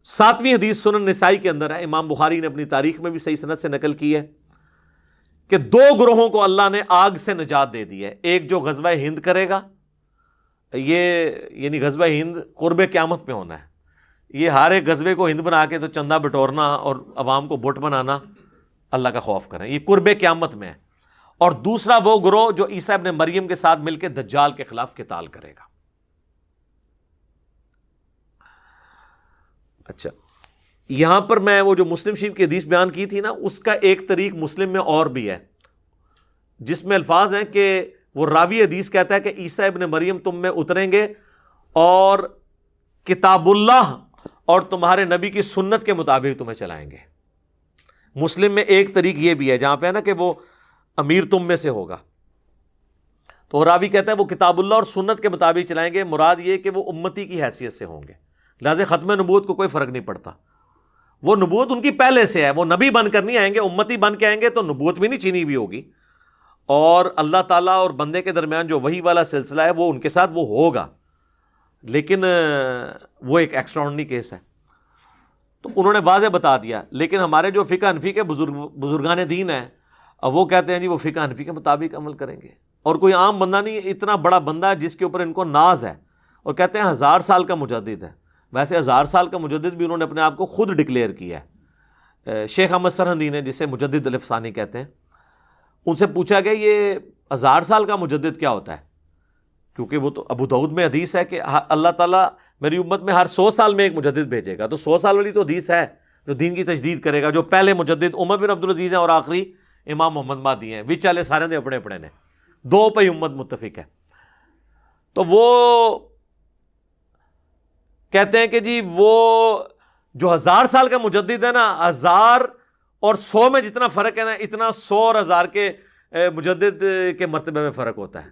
7ویں حدیث سنن نسائی کے اندر ہے، امام بخاری نے اپنی تاریخ میں بھی صحیح سند سے نقل کی ہے کہ 2 گروہوں کو اللہ نے آگ سے نجات دے دی ہے. ایک جو غزوہ ہند کرے گا، یہ یعنی غزوہ ہند قرب قیامت میں ہونا ہے. یہ ہر ایک غزوے کو ہند بنا کے تو چندہ بٹورنا اور عوام کو بت بنانا، اللہ کا خوف کریں، یہ قرب قیامت میں ہے. اور دوسرا وہ گروہ جو عیسیٰ ابن مریم کے ساتھ مل کے دجال کے خلاف قتال کرے گا. اچھا، یہاں پر میں وہ جو مسلم شریف کی حدیث بیان کی تھی نا، اس کا ایک طریق مسلم میں اور بھی ہے، جس میں الفاظ ہیں کہ وہ راوی حدیث کہتا ہے کہ عیسیٰ ابن مریم تم میں اتریں گے اور کتاب اللہ اور تمہارے نبی کی سنت کے مطابق تمہیں چلائیں گے۔ مسلم میں ایک طریق یہ بھی ہے جہاں پہ ہے نا کہ وہ امیر تم میں سے ہوگا، تو راوی کہتا ہے وہ کتاب اللہ اور سنت کے مطابق چلائیں گے، مراد یہ کہ وہ امتی کی حیثیت سے ہوں گے، لہذا ختم نبوت کو کوئی فرق نہیں پڑتا، وہ نبوت ان کی پہلے سے ہے، وہ نبی بن کر نہیں آئیں گے، امتی بن کے آئیں گے تو نبوت بھی نہیں چینی ہوئی ہوگی، اور اللہ تعالیٰ اور بندے کے درمیان جو وحی والا سلسلہ ہے وہ ان کے ساتھ وہ ہوگا، لیکن وہ ایک ایکسٹراڈنری کیس ہے، تو انہوں نے واضح بتا دیا۔ لیکن ہمارے جو فقہ حنفی کے بزرگان دین ہیں، اب وہ کہتے ہیں جی وہ فقہ حنفی کے مطابق عمل کریں گے، اور کوئی عام بندہ نہیں، اتنا بڑا بندہ ہے جس کے اوپر ان کو ناز ہے، اور کہتے ہیں 1000 سال کا مجدد ہے۔ ویسے 1000 سال کا مجدد بھی انہوں نے اپنے آپ کو خود ڈکلیئر کیا ہے۔ شیخ احمد سرہندی نے، جسے مجدد الف ثانی کہتے ہیں، ان سے پوچھا گیا یہ 1000 سال کا مجدد کیا ہوتا ہے، کیونکہ وہ تو ابو داؤد میں حدیث ہے کہ اللہ تعالیٰ میری امت میں ہر 100 سال میں ایک مجدد بھیجے گا، تو 100 سال والی تو حدیث ہے جو دین کی تجدید کرے گا، جو پہلے مجدد عمر بن عبدالعزیز ہیں اور آخری امام محمد مہدی ہیں، وچ والے سارے دے اپنے اپنے نے، دو پہ امت متفق ہے۔ تو وہ کہتے ہیں کہ جی وہ جو 1000 سال کا مجدد ہے نا، 1000 اور 100 میں جتنا فرق ہے نا، اتنا 100 اور 1000 کے مجدد کے مرتبے میں فرق ہوتا ہے۔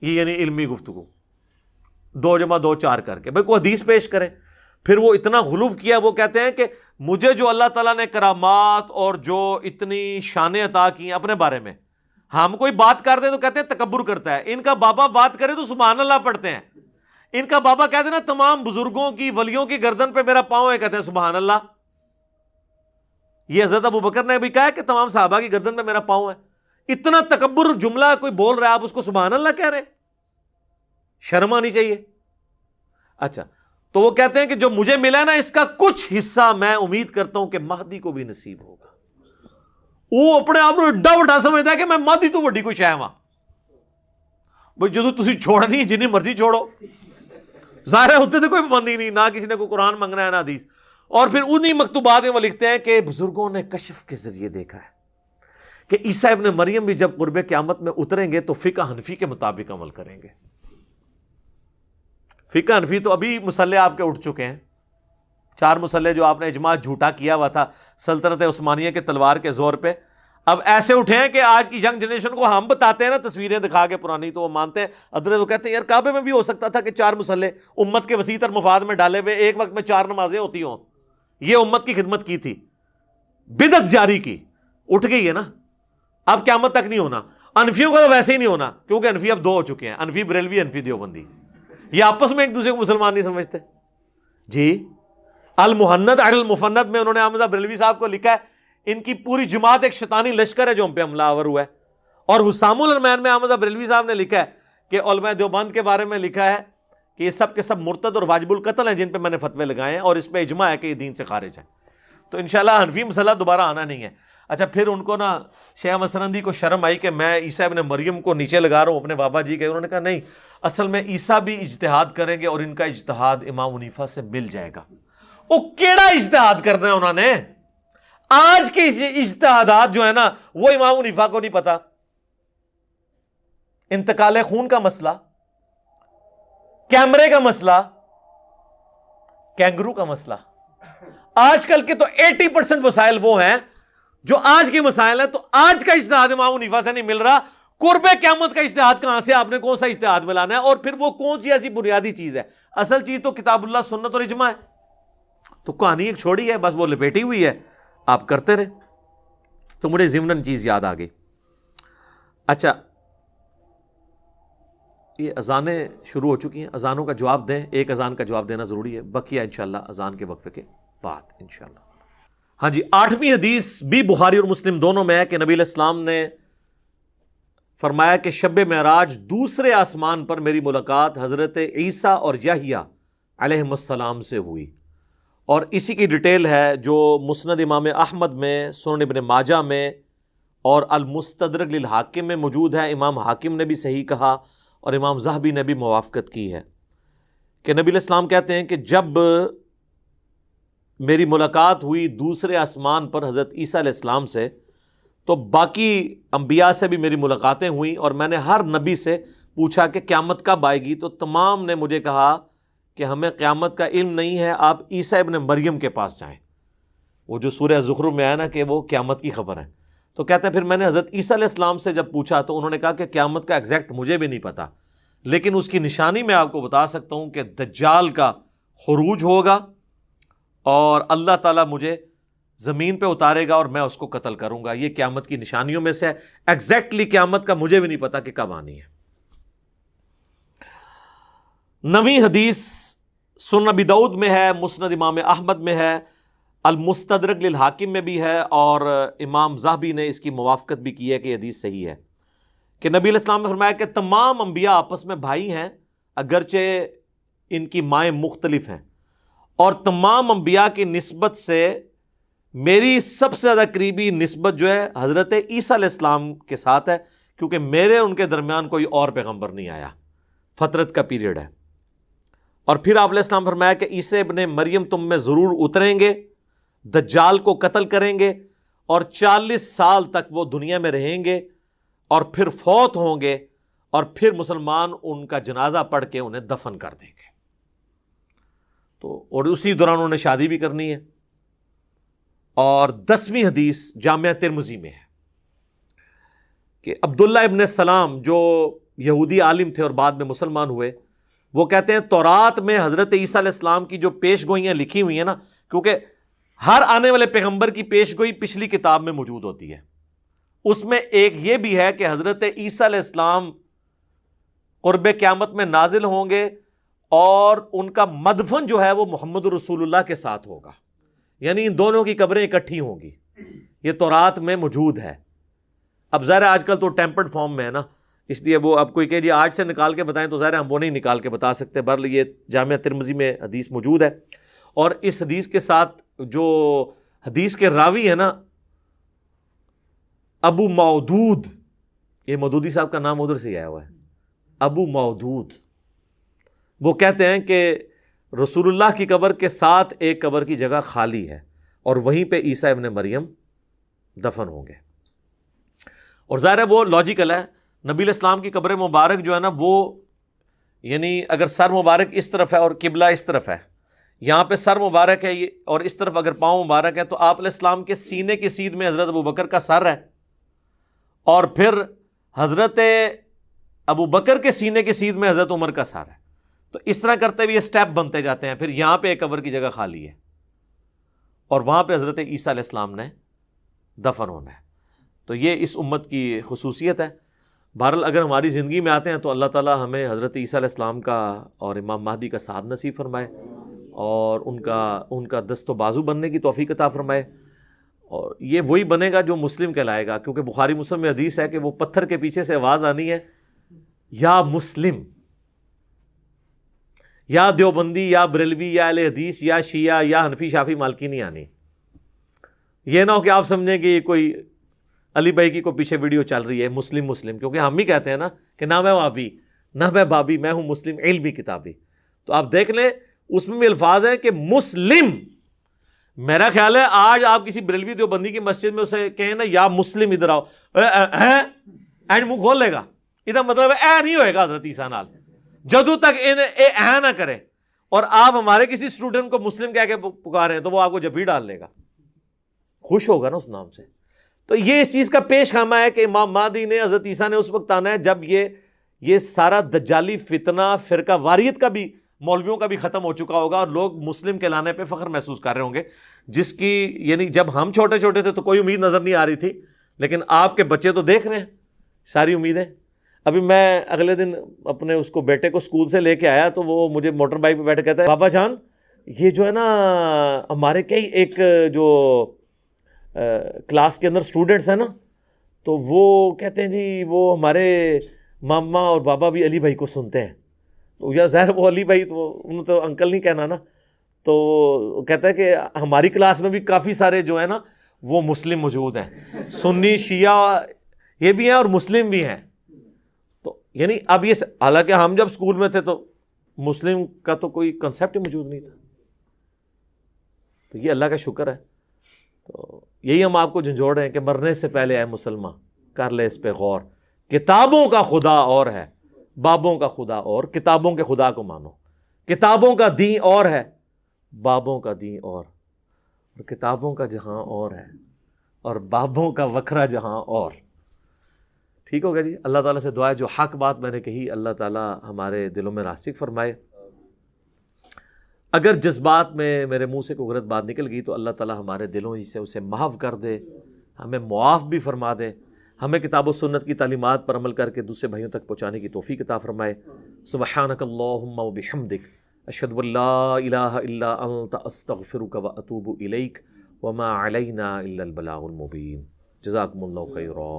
یہ یعنی علمی گفتگو 2 + 2 4 کر کے بھائی کوئی حدیث پیش کرے۔ پھر وہ اتنا غلو کیا، وہ کہتے ہیں کہ مجھے جو اللہ تعالیٰ نے کرامات اور جو اتنی شانیں عطا کی ہیں اپنے بارے میں، ہم کوئی بات کر دیں تو کہتے ہیں تکبر کرتا ہے، ان کا بابا بات کرے تو سبحان اللہ پڑھتے ہیں، ان کا بابا کہتے ہیں نا تمام بزرگوں کی ولیوں کی گردن پہ میرا پاؤں ہے، کہتے ہیں سبحان اللہ۔ یہ حضرت ابو بکر نے بھی کہا ہے کہ تمام صحابہ کی گردن پہ میرا پاؤں ہے۔ اتنا تکبر جملہ کوئی بول رہا ہے، آپ اس کو سبحان اللہ کہہ رہے ہیں، شرم آنی چاہیے۔ اچھا، تو وہ کہتے ہیں کہ جو مجھے ملا نا اس کا کچھ حصہ میں امید کرتا ہوں کہ مہدی کو بھی نصیب ہوگا۔ وہ اپنے آپ کو ایڈا وڈا سمجھتا ہے کہ میں مہدی تو وڈی کوئی شے ہاں بھائی، جدو تسی چھوڑنی جنی مرضی چھوڑو، ظاہر ہے ہوتے تو کوئی پابندی نہیں، نہ کسی نے کوئی قرآن منگنا ہے نہ حدیث۔ اور پھر انہی مکتوبات میں وہ لکھتے ہیں کہ بزرگوں نے کشف کے ذریعے دیکھا ہے کہ عیسیٰ ابن مریم بھی جب قرب قیامت میں اتریں گے تو فقہ حنفی کے مطابق عمل کریں گے۔ فقہ حنفی تو ابھی مسلح آپ کے اٹھ چکے ہیں، 4 مسلح جو آپ نے اجماع جھوٹا کیا ہوا تھا سلطنت عثمانیہ کے تلوار کے زور پہ، اب ایسے اٹھے ہیں کہ آج کی ینگ جنریشن کو ہم بتاتے ہیں نا تصویریں دکھا کے پرانی، تو وہ مانتے ہیں، ادھر وہ کہتے ہیں یار کعبے میں بھی ہو سکتا تھا کہ 4 مسلح امت کے وسیع تر مفاد میں ڈالے ہوئے ایک وقت میں 4 نمازیں ہوتی ہوں، یہ امت کی خدمت کی تھی، بدعت جاری کی، اٹھ گئی ہے نا، اب قیامت تک نہیں ہونا۔ انفیوں کا تو ویسے ہی نہیں ہونا، کیونکہ انفی اب 2 ہو چکے ہیں، انفی بریلوی، انفی دیوبندی، یہ آپس میں ایک دوسرے کو مسلمان نہیں سمجھتے جی۔ المحند علی المفند میں انہوں نے احمد بریلوی صاحب کو لکھا ہے ان کی پوری جماعت ایک شیطانی لشکر ہے جو ہم پہ حملہ آور ہوا ہے، اور حسام الرحمن میں احمد بریلوی صاحب نے لکھا ہے کہ علماء دیوبند کے بارے میں لکھا ہے کہ یہ سب کے سب مرتد اور واجب القتل ہیں جن پہ میں نے فتوے لگائے ہیں، اور اس پہ اجماع ہے کہ یہ دین سے خارج ہے۔ تو انشاءاللہ حنفی مسئلہ دوبارہ آنا نہیں ہے۔ اچھا، پھر ان کو نا شیخ احمد سرہندی کو شرم آئی کہ میں عیسیٰ ابن مریم کو نیچے لگا رہا ہوں اپنے بابا جی کے، انہوں نے کہا نہیں، اصل میں عیسیٰ بھی اجتہاد کریں گے اور ان کا اجتہاد امام حنیفہ سے مل جائے گا۔ وہ کیڑا اجتہاد کرنا ہے انہوں نے؟ آج کے اجتہادات جو ہے نا وہ امام حنیفہ کو نہیں پتا۔ انتقال خون کا مسئلہ، کیمرے کا مسئلہ، کینگرو کا مسئلہ، آج کل کے تو 80% مسائل وہ ہیں جو آج کے مسائل ہیں، تو آج کا اجتہاد امام حنیفہ سے نہیں مل رہا، قرب قیامت کا اجتہاد کہاں سے؟ آپ نے کون سا اجتہاد ملانا ہے؟ اور پھر وہ کون سی ایسی بنیادی چیز ہے؟ اصل چیز تو کتاب اللہ، سنت اور اجماع ہے، تو کہانی ایک چھوڑی ہے، بس وہ لپیٹی ہوئی ہے، آپ کرتے رہے۔ تو مجھے ضمناً چیز یاد آ گئی۔ اچھا، یہ اذانیں شروع ہو چکی ہیں، اذانوں کا جواب دیں، ایک اذان کا جواب دینا ضروری ہے، بقیہ انشاءاللہ اذان کے وقفے کے بعد انشاءاللہ۔ ہاں جی، 8ویں حدیث بھی بخاری اور مسلم دونوں میں ہے کہ نبی علیہ السلام نے فرمایا کہ شب معراج دوسرے آسمان پر میری ملاقات حضرت عیسیٰ اور یحییٰ علیہم السلام سے ہوئی، اور اسی کی ڈیٹیل ہے جو مسند امام احمد میں، سنن ابن ماجہ میں اور المستدرک للحاکم میں موجود ہے۔ امام حاکم نے بھی صحیح کہا اور امام ذہبی نے بھی موافقت کی ہے کہ نبی علیہ السلام کہتے ہیں کہ جب میری ملاقات ہوئی دوسرے آسمان پر حضرت عیسیٰ علیہ السلام سے، تو باقی انبیاء سے بھی میری ملاقاتیں ہوئیں، اور میں نے ہر نبی سے پوچھا کہ قیامت کب آئے گی، تو تمام نے مجھے کہا کہ ہمیں قیامت کا علم نہیں ہے، آپ عیسیٰ ابن مریم کے پاس جائیں۔ وہ جو سورہ زخرف میں آیا نا کہ وہ قیامت کی خبر ہے، تو کہتے ہیں پھر میں نے حضرت عیسیٰ علیہ السلام سے جب پوچھا تو انہوں نے کہا کہ قیامت کا ایگزیکٹ مجھے بھی نہیں پتا، لیکن اس کی نشانی میں آپ کو بتا سکتا ہوں کہ دجال کا خروج ہوگا اور اللہ تعالیٰ مجھے زمین پہ اتارے گا اور میں اس کو قتل کروں گا۔ یہ قیامت کی نشانیوں میں سے ہے۔ ایگزیکٹلی قیامت کا مجھے بھی نہیں پتا کہ کب آنی ہے۔ 9ویں حدیث سنن ابی داؤد میں ہے، مسند امام احمد میں ہے، المستدرک للحاکم میں بھی ہے، اور امام ذہبی نے اس کی موافقت بھی کی ہے کہ یہ حدیث صحیح ہے، کہ نبی علیہ السلام نے فرمایا کہ تمام انبیاء آپس میں بھائی ہیں، اگرچہ ان کی مائیں مختلف ہیں، اور تمام انبیاء کی نسبت سے میری سب سے زیادہ قریبی نسبت جو ہے حضرت عیسیٰ علیہ السلام کے ساتھ ہے، کیونکہ میرے ان کے درمیان کوئی اور پیغمبر نہیں آیا، فترت کا پیریڈ ہے۔ اور پھر آپ علیہ السلام فرمایا کہ عیسیٰ ابن مریم تم میں ضرور اتریں گے، دجال کو قتل کریں گے، اور 40 سال تک وہ دنیا میں رہیں گے، اور پھر فوت ہوں گے، اور پھر مسلمان ان کا جنازہ پڑھ کے انہیں دفن کر دیں گے۔ تو اور اسی دوران انہوں نے شادی بھی کرنی ہے۔ اور 10ویں حدیث جامعہ ترمذی میں ہے کہ عبداللہ ابن سلام جو یہودی عالم تھے اور بعد میں مسلمان ہوئے، وہ کہتے ہیں تورات میں حضرت عیسیٰ علیہ السلام کی جو پیش گوئیاں لکھی ہوئی ہیں نا، کیونکہ ہر آنے والے پیغمبر کی پیش گوئی پچھلی کتاب میں موجود ہوتی ہے، اس میں ایک یہ بھی ہے کہ حضرت عیسیٰ علیہ السلام قرب قیامت میں نازل ہوں گے، اور ان کا مدفن جو ہے وہ محمد رسول اللہ کے ساتھ ہوگا، یعنی ان دونوں کی قبریں اکٹھی ہوں گی۔ یہ تورات میں موجود ہے۔ اب ظاہر آج کل تو ٹیمپرڈ فارم میں ہے نا، اس لیے وہ اب کوئی کہ جی آج سے نکال کے بتائیں تو ظاہر ہم وہ نہیں نکال کے بتا سکتے، بہرحال یہ جامعہ ترمذی میں حدیث موجود ہے۔ اور اس حدیث کے ساتھ جو حدیث کے راوی ہے نا ابو مودود، یہ مودودی صاحب کا نام ادھر سے آیا ہوا ہے، ابو مودود، وہ کہتے ہیں کہ رسول اللہ کی قبر کے ساتھ ایک قبر کی جگہ خالی ہے، اور وہیں پہ عیسیٰ ابن مریم دفن ہوں گے۔ اور ظاہر ہے وہ لاجیکل ہے، نبی علیہ السلام کی قبر مبارک جو ہے نا وہ، یعنی اگر سر مبارک اس طرف ہے اور قبلہ اس طرف ہے، یہاں پہ سر مبارک ہے اور اس طرف اگر پاؤں مبارک ہے، تو آپ علیہ السلام کے سینے کی سیدھ میں حضرت ابو بکر کا سر ہے، اور پھر حضرت ابو بکر کے سینے کی سیدھ میں حضرت عمر کا سر ہے۔ تو اس طرح کرتے ہوئے یہ سٹیپ بنتے جاتے ہیں، پھر یہاں پہ ایک قبر کی جگہ خالی ہے، اور وہاں پہ حضرت عیسیٰ علیہ السلام نے دفن ہونا ہے۔ تو یہ اس امت کی خصوصیت ہے۔ بہرحال اگر ہماری زندگی میں آتے ہیں تو اللہ تعالیٰ ہمیں حضرت عیسیٰ علیہ السلام کا اور امام مہدی کا ساتھ نصیب فرمائے، اور ان کا دست و بازو بننے کی توفیق عطا فرمائے، اور یہ وہی بنے گا جو مسلم کہلائے گا، کیونکہ بخاری مسلم میں حدیث ہے کہ وہ پتھر کے پیچھے سے آواز آنی ہے، یا مسلم، یا دیوبندی، یا بریلوی، یا اہل حدیث، یا شیعہ، یا حنفی، شافعی، مالکی نہیں آنی۔ یہ نہ ہو کہ آپ سمجھیں کہ یہ کوئی علی بھائی کی کوئی پیچھے ویڈیو چل رہی ہے مسلم مسلم، کیونکہ ہم ہی کہتے ہیں نا کہ نہ میں وابی، نہ میں بابی، میں ہوں مسلم علمی کتابی۔ تو آپ دیکھ لیں اس میں بھی الفاظ ہیں کہ مسلم۔ میرا خیال ہے آج آپ کسی بریلوی دیوبندی کی مسجد میں اسے کہیں نا یا مسلم ادھر آؤ، اینڈ منہ کھول لے گا، ادھر مطلب اے نہیں ہوئے گا حضرت عیسیٰ نال، جدو تک اے نہ کرے، اور آپ ہمارے کسی اسٹوڈنٹ کو مسلم کہہ کے پکارے ہیں تو وہ آپ کو جبھی ڈال لے گا، خوش ہوگا نا اس نام سے۔ تو یہ اس چیز کا پیش خامہ ہے کہ امام مہدی نے، حضرت عیسیٰ نے اس وقت آنا ہے جب یہ سارا دجالی فتنہ، فرقہ واریت کا بھی، مولویوں کا بھی ختم ہو چکا ہوگا، اور لوگ مسلم کہلانے پہ فخر محسوس کر رہے ہوں گے، جس کی یعنی جب ہم چھوٹے چھوٹے تھے تو کوئی امید نظر نہیں آ رہی تھی، لیکن آپ کے بچے تو دیکھ رہے ہیں ساری امیدیں۔ ابھی میں اگلے دن اپنے اس کو بیٹے کو اسکول سے لے کے آیا تو وہ مجھے موٹر بائک پہ بیٹھے کہتا ہے بابا جان یہ جو ہے نا ہمارے کئی ایک جو کلاس کے اندر اسٹوڈنٹس ہیں نا، تو وہ کہتے ہیں جی وہ ہمارے ماما اور بابا بھی علی بھائی کو سنتے ہیں۔ تو یا ظاہر وہ علی بھائی تو انہوں تو انکل نہیں کہنا نا، تو کہتا ہے کہ ہماری کلاس میں بھی کافی سارے جو ہے نا وہ مسلم موجود ہیں، سنی شیعہ یہ بھی ہیں اور مسلم بھی ہیں۔ تو یعنی اب یہ حالانکہ ہم جب اسکول میں تھے تو مسلم کا تو کوئی کنسیپٹ ہی موجود نہیں تھا۔ تو یہ اللہ کا شکر ہے. تو یہی ہم آپ کو جھنجھوڑ رہے ہیں کہ مرنے سے پہلے اے مسلمان کر لے اس پہ غور. کتابوں کا خدا اور ہے، بابوں کا خدا اور. کتابوں کے خدا کو مانو. کتابوں کا دین اور ہے، بابوں کا دین اور کتابوں کا جہاں اور ہے اور بابوں کا وکھرا جہاں اور. ٹھیک ہوگا جی. اللہ تعالیٰ سے دعا ہے جو حق بات میں نے کہی اللہ تعالیٰ ہمارے دلوں میں راسخ فرمائے. اگر جس بات میں میرے منہ سے کوئی غلط بات نکل گئی تو اللہ تعالیٰ ہمارے دلوں ہی سے اسے محو کر دے، ہمیں معاف بھی فرما دے، ہمیں کتاب و سنت کی تعلیمات پر عمل کر کے دوسرے بھائیوں تک پہنچانے کی توفیق عطا فرمائے. سبحانک اللہم و بحمدک اشہد ان لا الہ الا انت استغفرک و اتوب الیک وما علینا الا البلاغ المبین. جزاکم اللہ خیرا.